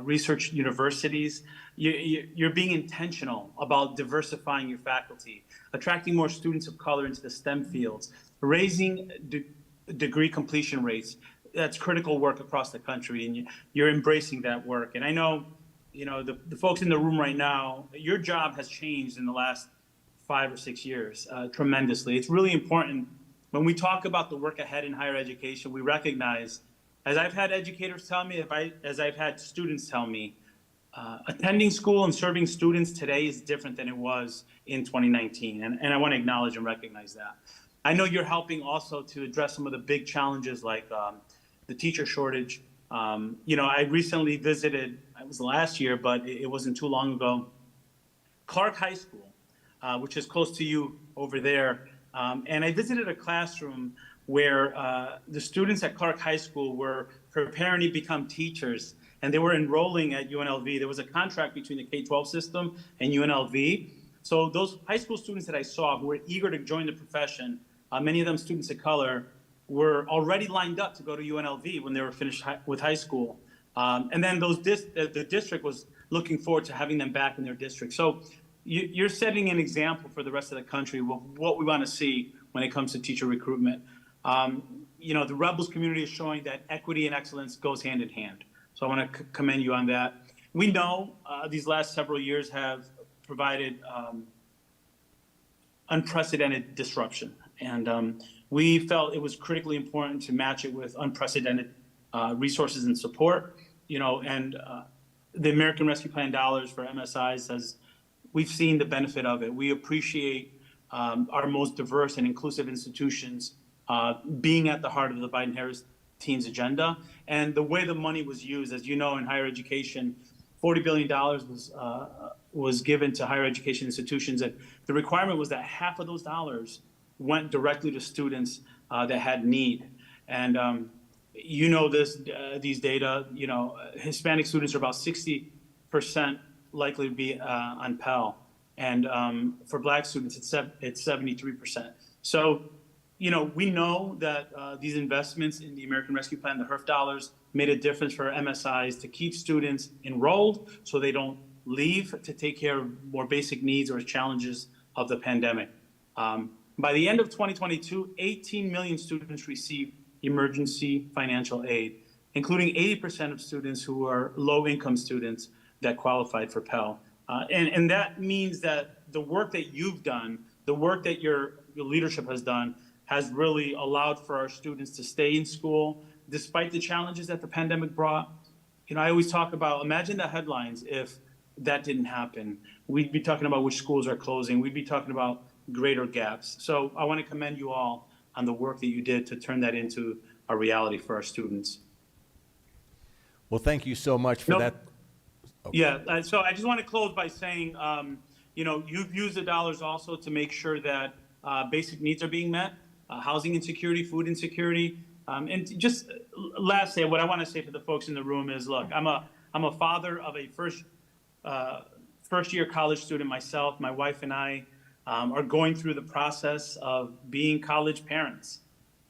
Research Universities. You're being intentional about diversifying your faculty, attracting more students of color into the STEM fields, raising degree completion rates. That's critical work across the country, and you're embracing that work. And I know, the folks in the room right now, your job has changed in the last 5 or 6 years tremendously. It's really important when we talk about the work ahead in higher education. We recognize, as I've had educators tell me, as I've had students tell me, attending school and serving students today is different than it was in 2019, and I want to acknowledge and recognize that. I know you're helping also to address some of the big challenges like the teacher shortage. I recently visited, it was last year, but it wasn't too long ago, Clark High School, which is close to you over there. And I visited a classroom where the students at Clark High School were preparing to become teachers, and they were enrolling at UNLV. There was a contract between the K-12 system and UNLV. So those high school students that I saw who were eager to join the profession, many of them students of color, were already lined up to go to UNLV when they were finished with high school. And then the district was looking forward to having them back in their district. So you're setting an example for the rest of the country of what we want to see when it comes to teacher recruitment. You know, the Rebels community is showing that equity and excellence goes hand in hand. So I want to commend you on that. We know these last several years have provided unprecedented disruption. And we felt it was critically important to match it with unprecedented resources and support. You know, and the American Rescue Plan dollars for MSI says we've seen the benefit of it. We appreciate our most diverse and inclusive institutions being at the heart of the Biden-Harris team's agenda. And the way the money was used, as you know, in higher education, $40 billion was given to higher education institutions. And the requirement was that half of those dollars went directly to students that had need. And you know these data, you know, Hispanic students are about 60% likely to be on Pell. And for Black students, it's 73%. So, you know, we know that these investments in the American Rescue Plan, the HERF dollars, made a difference for MSIs to keep students enrolled so they don't leave to take care of more basic needs or challenges of the pandemic. By the end of 2022, 18 million students received emergency financial aid, including 80% of students who are low-income students that qualified for Pell. And that means that the work that you've done, the work that your leadership has done, has really allowed for our students to stay in school despite the challenges that the pandemic brought. You know, I always talk about, imagine the headlines if that didn't happen. We'd be talking about which schools are closing. We'd be talking about greater gaps. So I want to commend you all on the work that you did to turn that into a reality for our students. Well, thank you so much for that. Okay. Yeah, so I just want to close by saying, you know, you've used the dollars also to make sure that basic needs are being met, housing insecurity, food insecurity. And just lastly, what I want to say to the folks in the room is, look, I'm a father of a first year college student myself. My wife and I are going through the process of being college parents.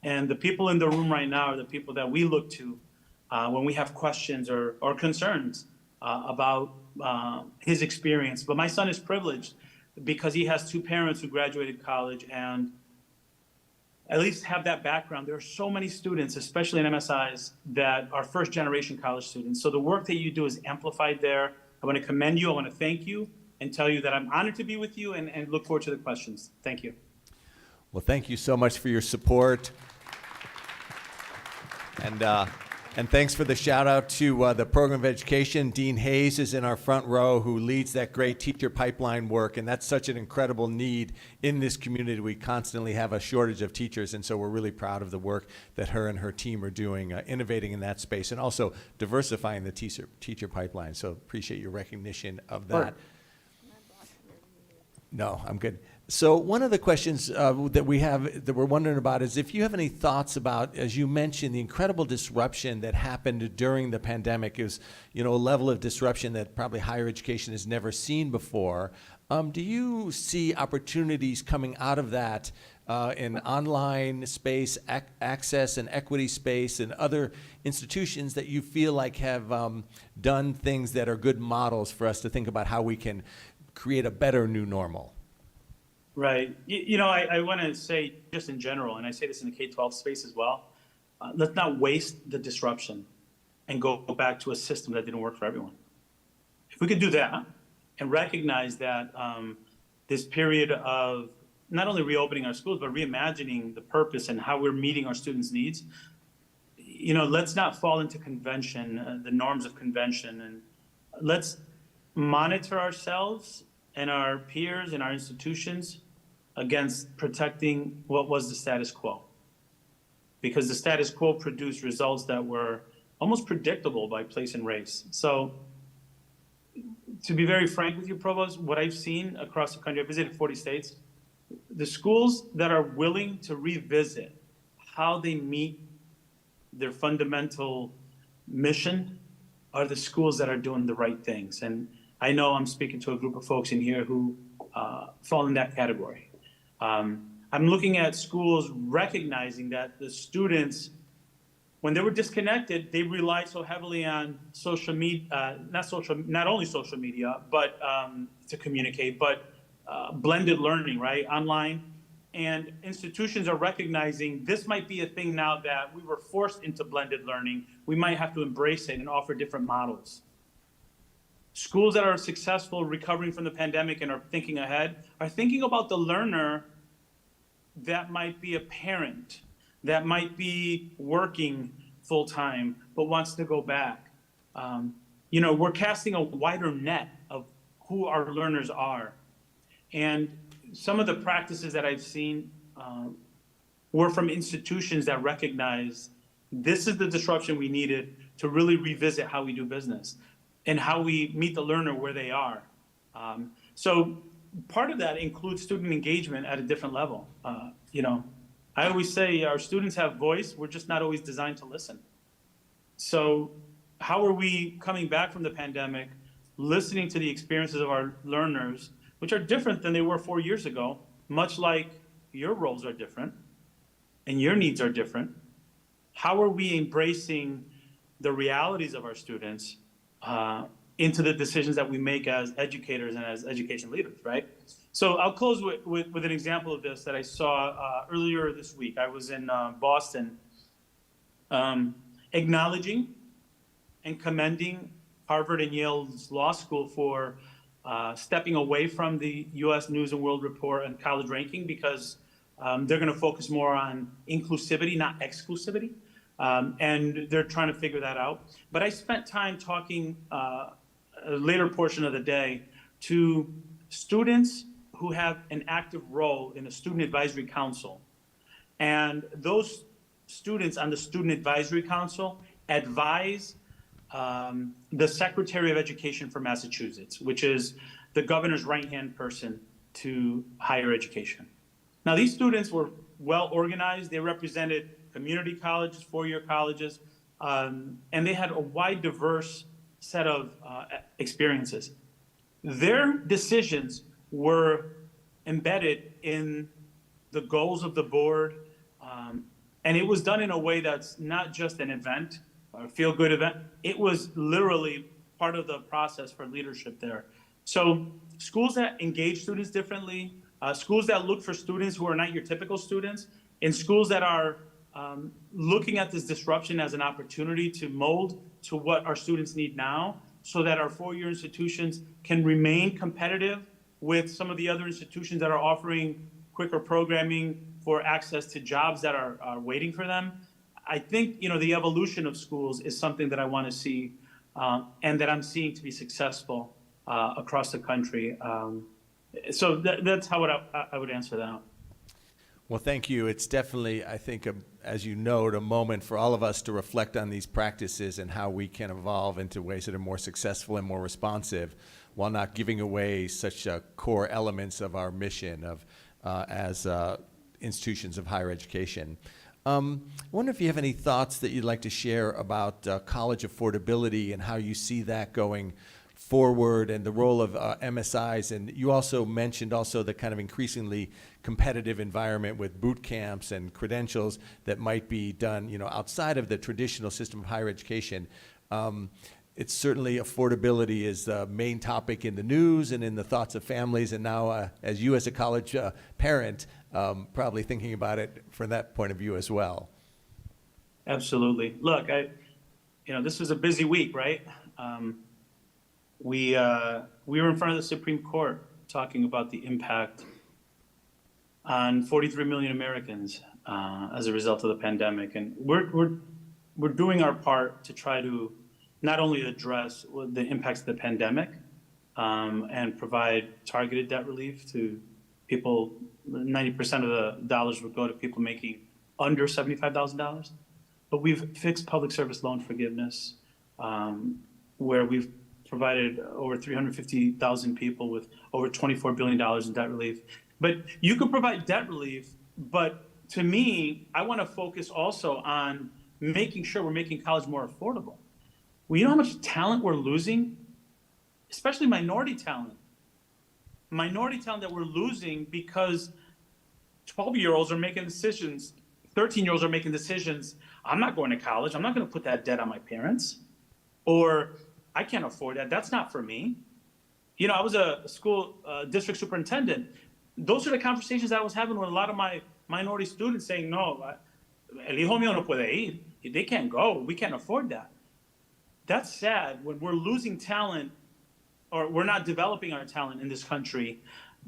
And the people in the room right now are the people that we look to when we have questions or concerns about his experience. But my son is privileged because he has two parents who graduated college and at least have that background. There are so many students, especially in MSIs, that are first generation college students. So the work that you do is amplified there. I want to commend you. I want to thank you and tell you that I'm honored to be with you and look forward to the questions. Thank you. Well, thank you so much for your support. And thanks for the shout out to the Program of Education. Dean Hayes is in our front row, who leads that great teacher pipeline work, and that's such an incredible need in this community. We constantly have a shortage of teachers, and so we're really proud of the work that her and her team are doing, innovating in that space, and also diversifying the teacher pipeline. So appreciate your recognition of that. No, I'm good. So one of the questions that we have, that we're wondering about, is if you have any thoughts about, as you mentioned, the incredible disruption that happened during the pandemic. Is, you know, a level of disruption that probably higher education has never seen before. Do you see opportunities coming out of that in online space, access and equity space, and other institutions that you feel like have done things that are good models for us to think about how we can create a better new normal? Right. You know, I want to say just in general, and I say this in the K-12 space as well, let's not waste the disruption and go back to a system that didn't work for everyone. If we could do that and recognize that this period of not only reopening our schools, but reimagining the purpose and how we're meeting our students' needs, you know, let's not fall into convention, the norms of convention, and let's monitor ourselves and our peers and our institutions against protecting what was the status quo. Because the status quo produced results that were almost predictable by place and race. So to be very frank with you, Provost, what I've seen across the country, I visited 40 states, the schools that are willing to revisit how they meet their fundamental mission are the schools that are doing the right things. And I know I'm speaking to a group of folks in here who fall in that category. I'm looking at schools recognizing that the students, when they were disconnected, they relied so heavily on social media, not only social media, but to communicate, but blended learning, right, online. And institutions are recognizing this might be a thing now that we were forced into blended learning. We might have to embrace it and offer different models. Schools that are successful recovering from the pandemic and are thinking ahead are thinking about the learner that might be a parent, that might be working full-time, but wants to go back. You know, we're casting a wider net of who our learners are. And some of the practices that I've seen were from institutions that recognize this is the disruption we needed to really revisit how we do business and how we meet the learner where they are. So part of that includes student engagement at a different level. You know, I always say our students have voice, we're just not always designed to listen. So how are we coming back from the pandemic, listening to the experiences of our learners, which are different than they were 4 years ago, much like your roles are different and your needs are different. How are we embracing the realities of our students into the decisions that we make as educators and as education leaders, right? So I'll close with an example of this that I saw earlier this week. I was in Boston, acknowledging and commending Harvard and Yale's law school for stepping away from the U.S. News and World Report and college ranking because they're going to focus more on inclusivity, not exclusivity. And they're trying to figure that out. But I spent time talking a later portion of the day to students who have an active role in the Student Advisory Council. And those students on the Student Advisory Council advise the Secretary of Education for Massachusetts, which is the governor's right-hand person to higher education. Now, these students were well organized. They represented community colleges, four-year colleges, and they had a wide, diverse set of experiences. Their decisions were embedded in the goals of the board, and it was done in a way that's not just an event, or a feel-good event. It was literally part of the process for leadership there. So schools that engage students differently, schools that look for students who are not your typical students, and schools that are looking at this disruption as an opportunity to mold to what our students need now so that our four-year institutions can remain competitive with some of the other institutions that are offering quicker programming for access to jobs that are waiting for them. I think, you know, the evolution of schools is something that I want to see and that I'm seeing to be successful across the country. So that's how I would answer that. Well, thank you. It's definitely, I think, as you note, a moment for all of us to reflect on these practices and how we can evolve into ways that are more successful and more responsive while not giving away such core elements of our mission of as institutions of higher education. I wonder if you have any thoughts that you'd like to share about college affordability and how you see that going forward and the role of MSIs. And you also mentioned also the kind of increasingly competitive environment with boot camps and credentials that might be done, you know, outside of the traditional system of higher education. It's certainly affordability is the main topic in the news and in the thoughts of families. And now, as you as a college parent, probably thinking about it from that point of view as well. Absolutely. Look, you know, this was a busy week, right? We were in front of the Supreme Court talking about the impact on 43 million Americans as a result of the pandemic, and we're doing our part to try to not only address the impacts of the pandemic and provide targeted debt relief to people. 90% of the dollars would go to people making under $75,000, but we've fixed public service loan forgiveness, where we've provided over 350,000 people with over $24 billion in debt relief. But you could provide debt relief, but to me, I want to focus also on making sure we're making college more affordable. Well, you know how much talent we're losing? Especially minority talent. Minority talent that we're losing because 12-year-olds are making decisions, 13-year-olds are making decisions. I'm not going to college. I'm not going to put that debt on my parents. Or I can't afford that. That's not for me. You know, I was a school district superintendent. Those are the conversations that I was having with a lot of my minority students saying, no, el hijo mío no puede ir. They can't go. We can't afford that. That's sad when we're losing talent or we're not developing our talent in this country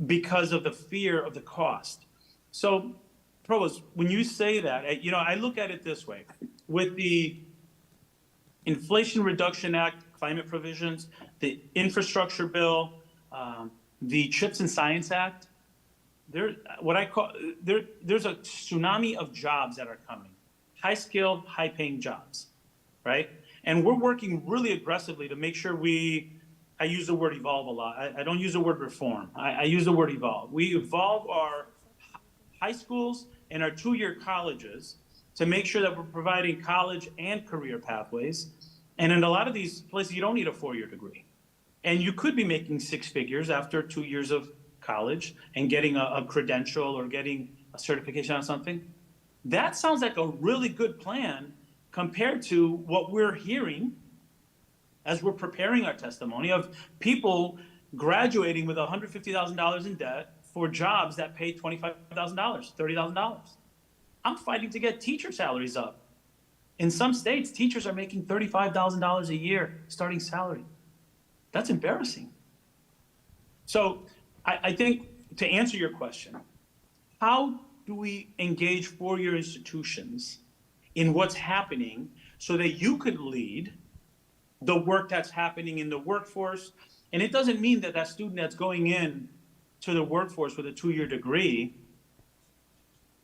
because of the fear of the cost. So, Provost, when you say that, you know, I look at it this way. With the Inflation Reduction Act climate provisions, the infrastructure bill, the CHIPS and Science Act, there's a tsunami of jobs that are coming. High-skilled, high-paying jobs, right? And we're working really aggressively to make sure I use the word evolve a lot. I don't use the word reform. I use the word evolve. We evolve our high schools and our two-year colleges to make sure that we're providing college and career pathways. And in a lot of these places, you don't need a four-year degree. And you could be making six figures after 2 years of college and getting a credential or getting a certification on something. That sounds like a really good plan compared to what we're hearing as we're preparing our testimony of people graduating with $150,000 in debt for jobs that pay $25,000, $30,000. I'm fighting to get teacher salaries up. In some states, teachers are making $35,000 a year starting salary. That's embarrassing. So I think to answer your question, how do we engage four-year institutions in what's happening so that you could lead the work that's happening in the workforce? And it doesn't mean that that student that's going in to the workforce with a two-year degree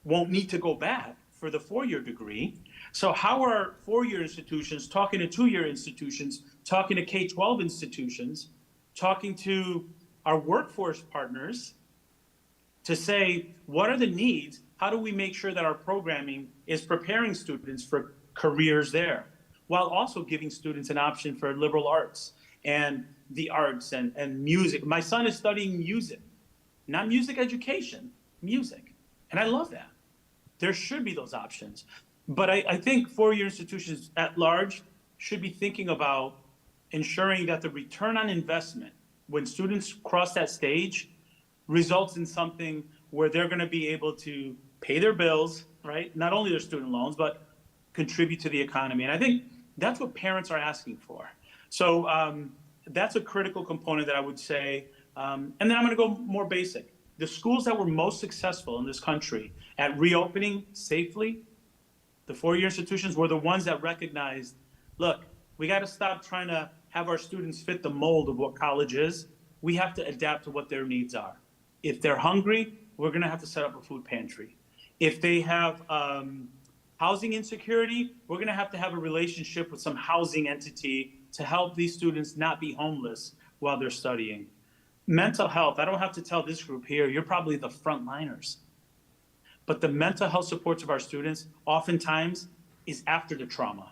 won't need to go back for the four-year degree. So how are four-year institutions talking to two-year institutions, talking to K-12 institutions, talking to our workforce partners to say, what are the needs? How do we make sure that our programming is preparing students for careers there, while also giving students an option for liberal arts and the arts and music? My son is studying music, not music education, music. And I love that. There should be those options. But I think four-year institutions at large should be thinking about ensuring that the return on investment when students cross that stage results in something where they're going to be able to pay their bills, right? Not only their student loans, but contribute to the economy. And I think that's what parents are asking for. So that's a critical component that I would say. And then I'm going to go more basic. The schools that were most successful in this country at reopening safely, the four-year institutions were the ones that recognized, look, we got to stop trying to have our students fit the mold of what college is. We have to adapt to what their needs are. If they're hungry, we're going to have to set up a food pantry. If they have housing insecurity, we're going to have a relationship with some housing entity to help these students not be homeless while they're studying. Mental health, I don't have to tell this group here, you're probably the frontliners. But the mental health supports of our students oftentimes is after the trauma.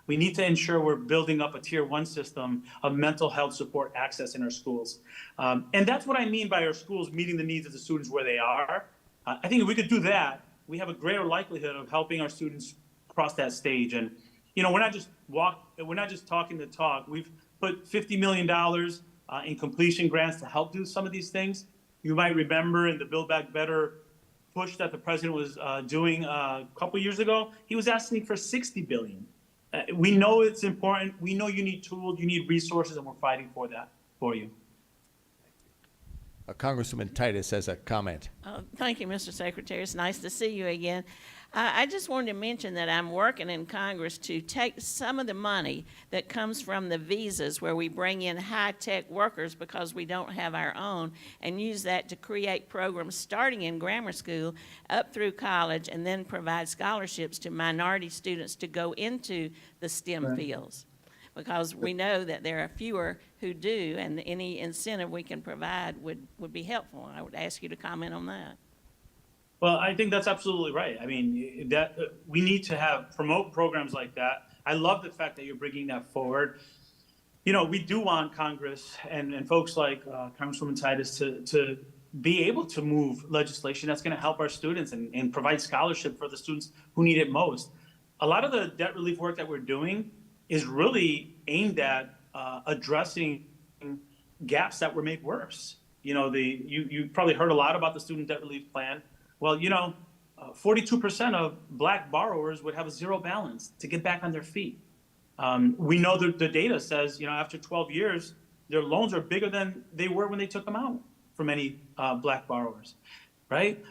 We need to ensure we're building up a tier 1 system of mental health support access in our schools. And that's what I mean by our schools meeting the needs of the students where they are. I think if we could do that, we have a greater likelihood of helping our students cross that stage. And, you know, we're not just talking the talk. We've put $50 million in completion grants to help do some of these things. You might remember in the Build Back Better push that the president was doing a couple years ago, he was asking for $60 billion. We know it's important. We know you need tools, you need resources, and we're fighting for that for you. Congresswoman Titus has a comment. Thank you, Mr. Secretary. It's nice to see you again. I just wanted to mention that I'm working in Congress to take some of the money that comes from the visas where we bring in high-tech workers because we don't have our own and use that to create programs starting in grammar school up through college and then provide scholarships to minority students to go into the STEM fields. because we know that there are fewer who do, and any incentive we can provide would be helpful. I would ask you to comment on that. Well, I think that's absolutely right. I mean, that we need to promote programs like that. I love the fact that you're bringing that forward. You know, we do want Congress and folks like Congresswoman Titus to be able to move legislation that's going to help our students and provide scholarship for the students who need it most. A lot of the debt relief work that we're doing is really aimed at addressing gaps that were made worse. You know, you probably heard a lot about the student debt relief plan. Well, you know, 42% of Black borrowers would have a zero balance to get back on their feet. We know that the data says, you know, after 12 years, their loans are bigger than they were when they took them out for many Black borrowers, right?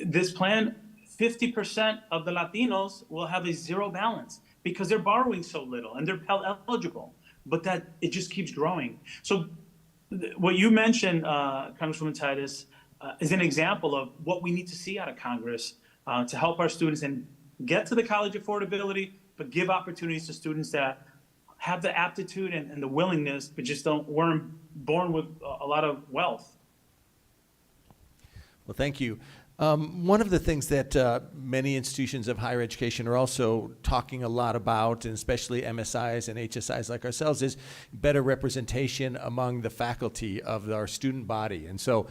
This plan, 50% of the Latinos will have a zero balance because they're borrowing so little and they're Pell eligible, but that it just keeps growing. So what you mentioned, Congresswoman Titus, is an example of what we need to see out of Congress to help our students and get to the college affordability, but give opportunities to students that have the aptitude and the willingness, but just weren't born with a lot of wealth. Well, thank you. One of the things that many institutions of higher education are also talking a lot about, and especially MSIs and HSIs like ourselves, is better representation among the faculty of our student body. And so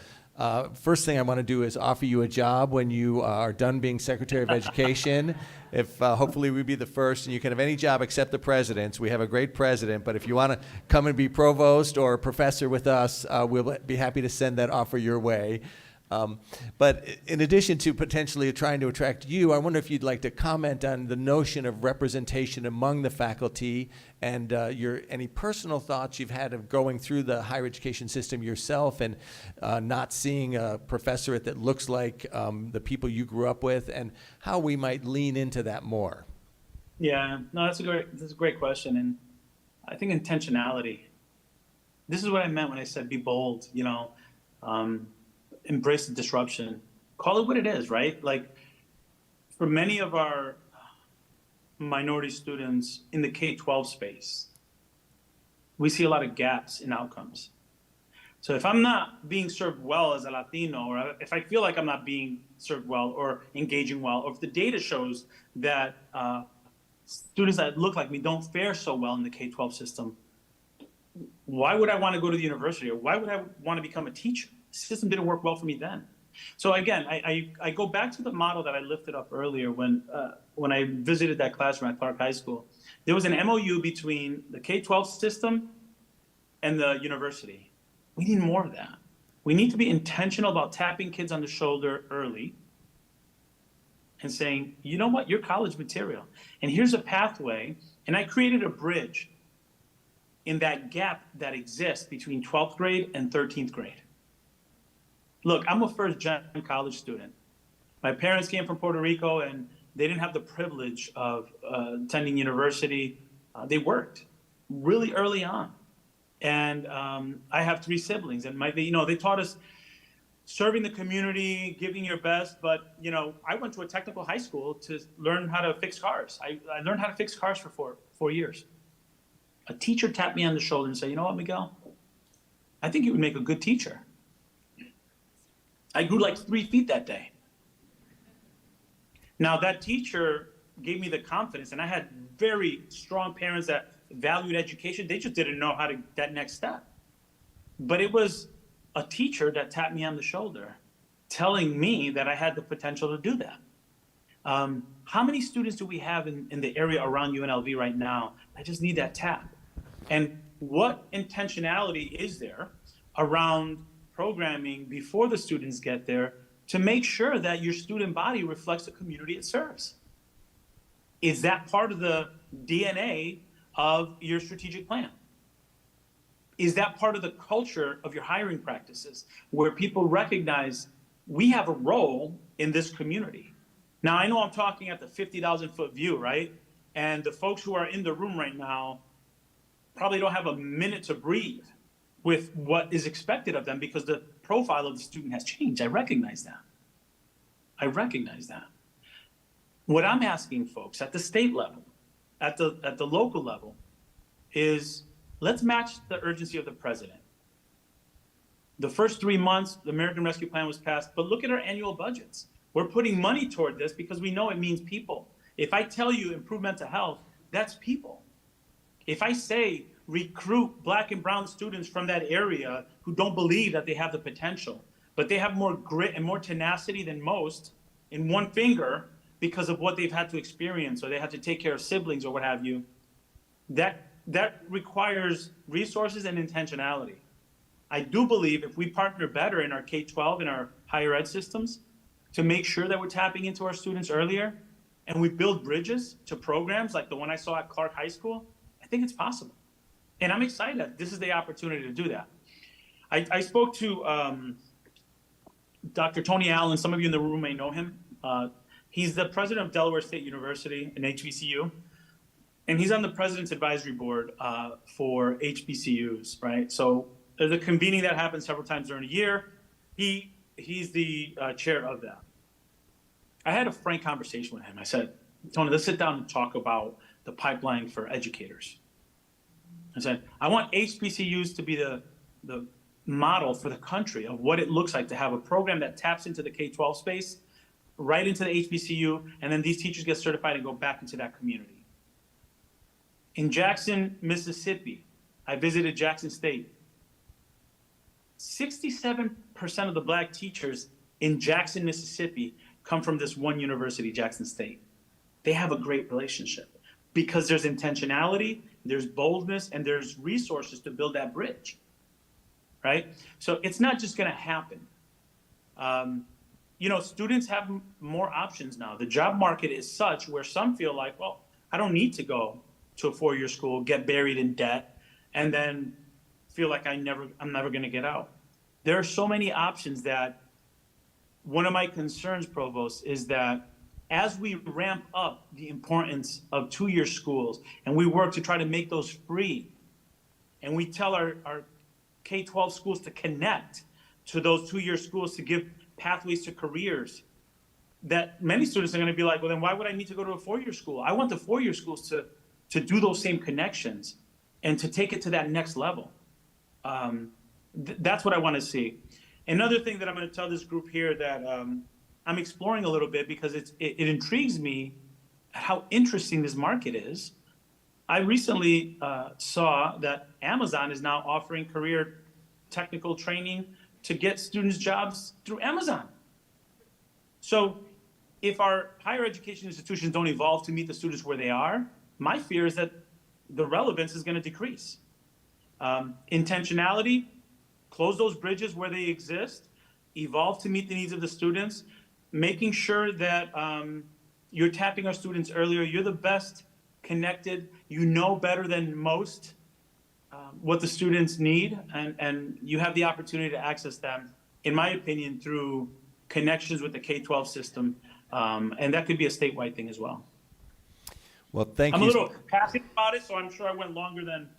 first thing I want to do is offer you a job when you are done being Secretary of Education. If hopefully we'd be the first, and you can have any job except the president's. We have a great president, but if you want to come and be provost or professor with us, we'll be happy to send that offer your way. But in addition to potentially trying to attract you, I wonder if you'd like to comment on the notion of representation among the faculty and any personal thoughts you've had of going through the higher education system yourself and not seeing a professorate that looks like the people you grew up with, and how we might lean into that more. Yeah, no, that's a great question, and I think intentionality. This is what I meant when I said be bold. You know. Embrace the disruption. Call it what it is, right? Like, for many of our minority students in the K-12 space, we see a lot of gaps in outcomes. So if I'm not being served well as a Latino, or if I feel like I'm not being served well or engaging well, or if the data shows that students that look like me don't fare so well in the K-12 system, why would I want to go to the university, or why would I want to become a teacher? The system didn't work well for me then. So again, I go back to the model that I lifted up earlier when I visited that classroom at Clark High School. There was an MOU between the K-12 system and the university. We need more of that. We need to be intentional about tapping kids on the shoulder early and saying, you know what, you're college material. And here's a pathway. And I created a bridge in that gap that exists between 12th grade and 13th grade. Look, I'm a first-gen college student. My parents came from Puerto Rico, and they didn't have the privilege of attending university. They worked really early on. And I have 3 siblings, and they taught us serving the community, giving your best. But, you know, I went to a technical high school to learn how to fix cars. I learned how to fix cars for 4 years. A teacher tapped me on the shoulder and said, you know what, Miguel? I think you would make a good teacher. I grew like 3 feet that day. Now that teacher gave me the confidence, and I had very strong parents that valued education. They just didn't know how to that next step. But it was a teacher that tapped me on the shoulder, telling me that I had the potential to do that. How many students do we have in the area around UNLV right now that just need that tap? And what intentionality is there around programming before the students get there to make sure that your student body reflects the community it serves? Is that part of the DNA of your strategic plan? Is that part of the culture of your hiring practices, where people recognize we have a role in this community? Now, I know I'm talking at the 50,000-foot view, right? And the folks who are in the room right now probably don't have a minute to breathe with what is expected of them, because the profile of the student has changed. I recognize that. I recognize that. What I'm asking folks at the state level, at the local level, is let's match the urgency of the president. The first 3 months, the American Rescue Plan was passed, but look at our annual budgets. We're putting money toward this because we know it means people. If I tell you improve mental health, that's people. If I say recruit Black and brown students from that area who don't believe that they have the potential, but they have more grit and more tenacity than most in one finger because of what they've had to experience, or they had to take care of siblings or what have you, that requires resources and intentionality. I do believe if we partner better in our K-12 and our higher ed systems to make sure that we're tapping into our students earlier, and we build bridges to programs like the one I saw at Clark High School, I think it's possible. And I'm excited that this is the opportunity to do that. I spoke to Dr. Tony Allen. Some of you in the room may know him. He's the president of Delaware State University, an HBCU. And he's on the president's advisory board for HBCUs, right? So there's a convening that happens several times during the year. He's the chair of that. I had a frank conversation with him. I said, Tony, let's sit down and talk about the pipeline for educators. I said, I want HBCUs to be the model for the country of what it looks like to have a program that taps into the K-12 space, right into the HBCU, and then these teachers get certified and go back into that community. In Jackson, Mississippi, I visited Jackson State. 67% of the Black teachers in Jackson, Mississippi come from this one university, Jackson State. They have a great relationship because there's intentionality, there's boldness, and there's resources to build that bridge, right? So it's not just gonna happen. You know, students have more options now. The job market is such where some feel like, well, I don't need to go to a four-year school, get buried in debt, and then feel like I'm never gonna get out. There are so many options that one of my concerns, Provost, is that as we ramp up the importance of two-year schools and we work to try to make those free, and we tell our K-12 schools to connect to those two-year schools to give pathways to careers, that many students are going to be like, well, then why would I need to go to a four-year school? I want the four-year schools to do those same connections and to take it to that next level. That's what I want to see. Another thing that I'm going to tell this group here that I'm exploring a little bit because it intrigues me how interesting this market is. I recently saw that Amazon is now offering career technical training to get students jobs through Amazon. So if our higher education institutions don't evolve to meet the students where they are, my fear is that the relevance is going to decrease. Intentionality, close those bridges where they exist, evolve to meet the needs of the students, making sure that you're tapping our students earlier. You're the best connected. You know better than most what the students need, and you have the opportunity to access them, in my opinion, through connections with the K-12 system, and that could be a statewide thing as well. Well, thank you. I'm a little passionate about it, so I'm sure I went longer than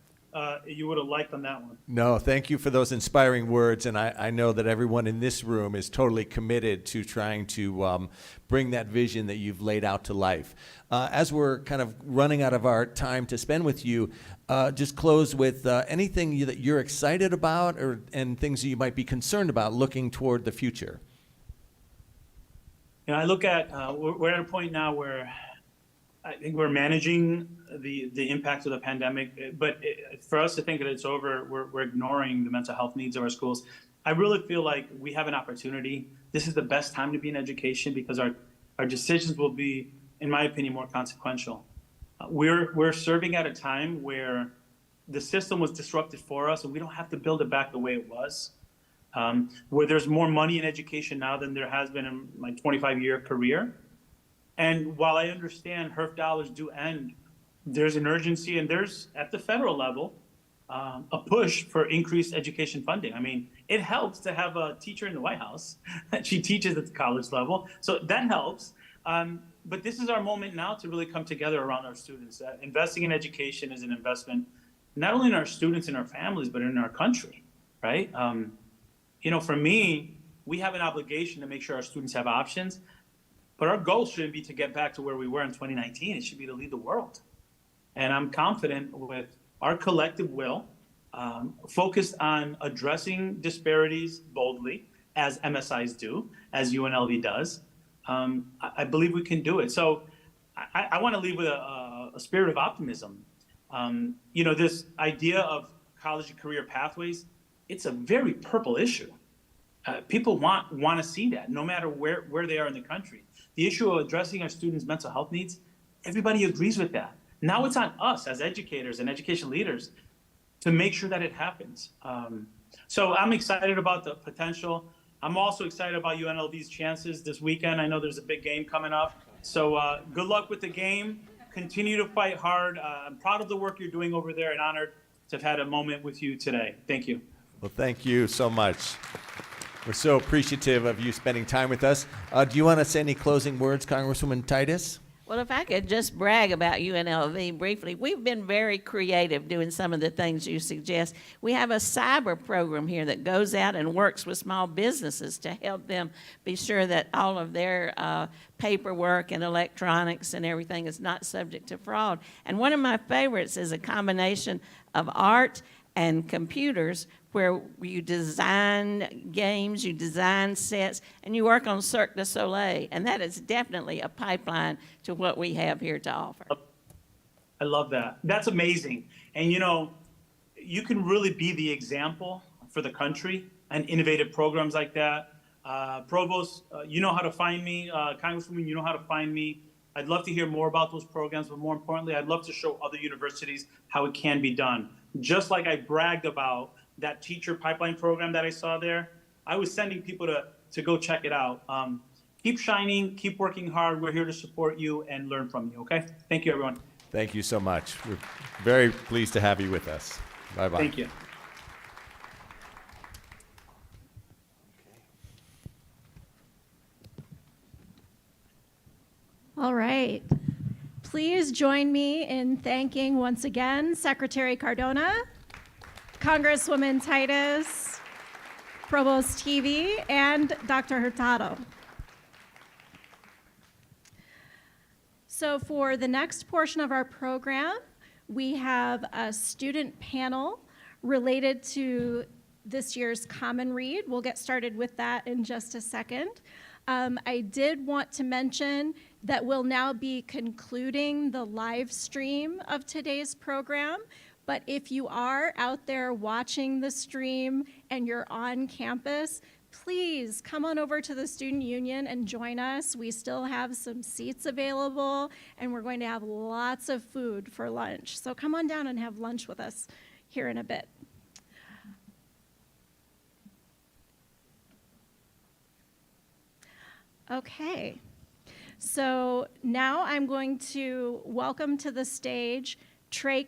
you would have liked on that one. No, thank you for those inspiring words, and I know that everyone in this room is totally committed to trying to bring that vision that you've laid out to life. As we're kind of running out of our time to spend with you, just close with anything that you're excited about and things that you might be concerned about looking toward the future. You know, I look at, we're at a point now where I think we're managing the impact of the pandemic, but for us to think that it's over, we're ignoring the mental health needs of our schools. I really feel like we have an opportunity. This is the best time to be in education because our decisions will be, in my opinion, more consequential. We're serving at a time where the system was disrupted for us and we don't have to build it back the way it was. Where there's more money in education now than there has been in my 25-year career. And while I understand HERF dollars do end, there's an urgency and there's, at the federal level, a push for increased education funding. I mean, it helps to have a teacher in the White House. She teaches at the college level, so that helps. But this is our moment now to really come together around our students. Investing in education is an investment, not only in our students and our families, but in our country, right? You know, for me, we have an obligation to make sure our students have options. But our goal shouldn't be to get back to where we were in 2019. It should be to lead the world. And I'm confident with our collective will, focused on addressing disparities boldly, as MSIs do, as UNLV does, I believe we can do it. So I want to leave with a spirit of optimism. You know, this idea of college and career pathways, it's a very purple issue. People want to see that, no matter where they are in the country. The issue of addressing our students' mental health needs, everybody agrees with that. Now it's on us as educators and education leaders to make sure that it happens. So I'm excited about the potential. I'm also excited about UNLV's chances this weekend. I know there's a big game coming up. So good luck with the game. Continue to fight hard. I'm proud of the work you're doing over there and honored to have had a moment with you today. Thank you. Well, thank you so much. We're so appreciative of you spending time with us. Do you want to say any closing words, Congresswoman Titus? Well, if I could just brag about UNLV briefly, we've been very creative doing some of the things you suggest. We have a cyber program here that goes out and works with small businesses to help them be sure that all of their paperwork and electronics and everything is not subject to fraud. And one of my favorites is a combination of art and computers where you design games, you design sets, and you work on Cirque du Soleil. And that is definitely a pipeline to what we have here to offer. I love that. That's amazing. And you know, you can really be the example for the country and innovative programs like that. Provost, you know how to find me. Congresswoman, you know how to find me. I'd love to hear more about those programs, but more importantly, I'd love to show other universities how it can be done. Just like I bragged about that teacher pipeline program that I saw there, I was sending people to go check it out. Keep shining, keep working hard. We're here to support you and learn from you, okay? Thank you, everyone. Thank you so much. We're very pleased to have you with us. Bye-bye. Thank you. All right. Please join me in thanking once again Secretary Cardona, Congresswoman Titus, Provost Healy, and Dr. Hurtado. So for the next portion of our program, we have a student panel related to this year's Common Read. We'll get started with that in just a second. I did want to mention that we'll now be concluding the live stream of today's program. But if you are out there watching the stream and you're on campus, please come on over to the Student Union and join us. We still have some seats available, and we're going to have lots of food for lunch. So come on down and have lunch with us here in a bit. Okay, so now I'm going to welcome to the stage Trey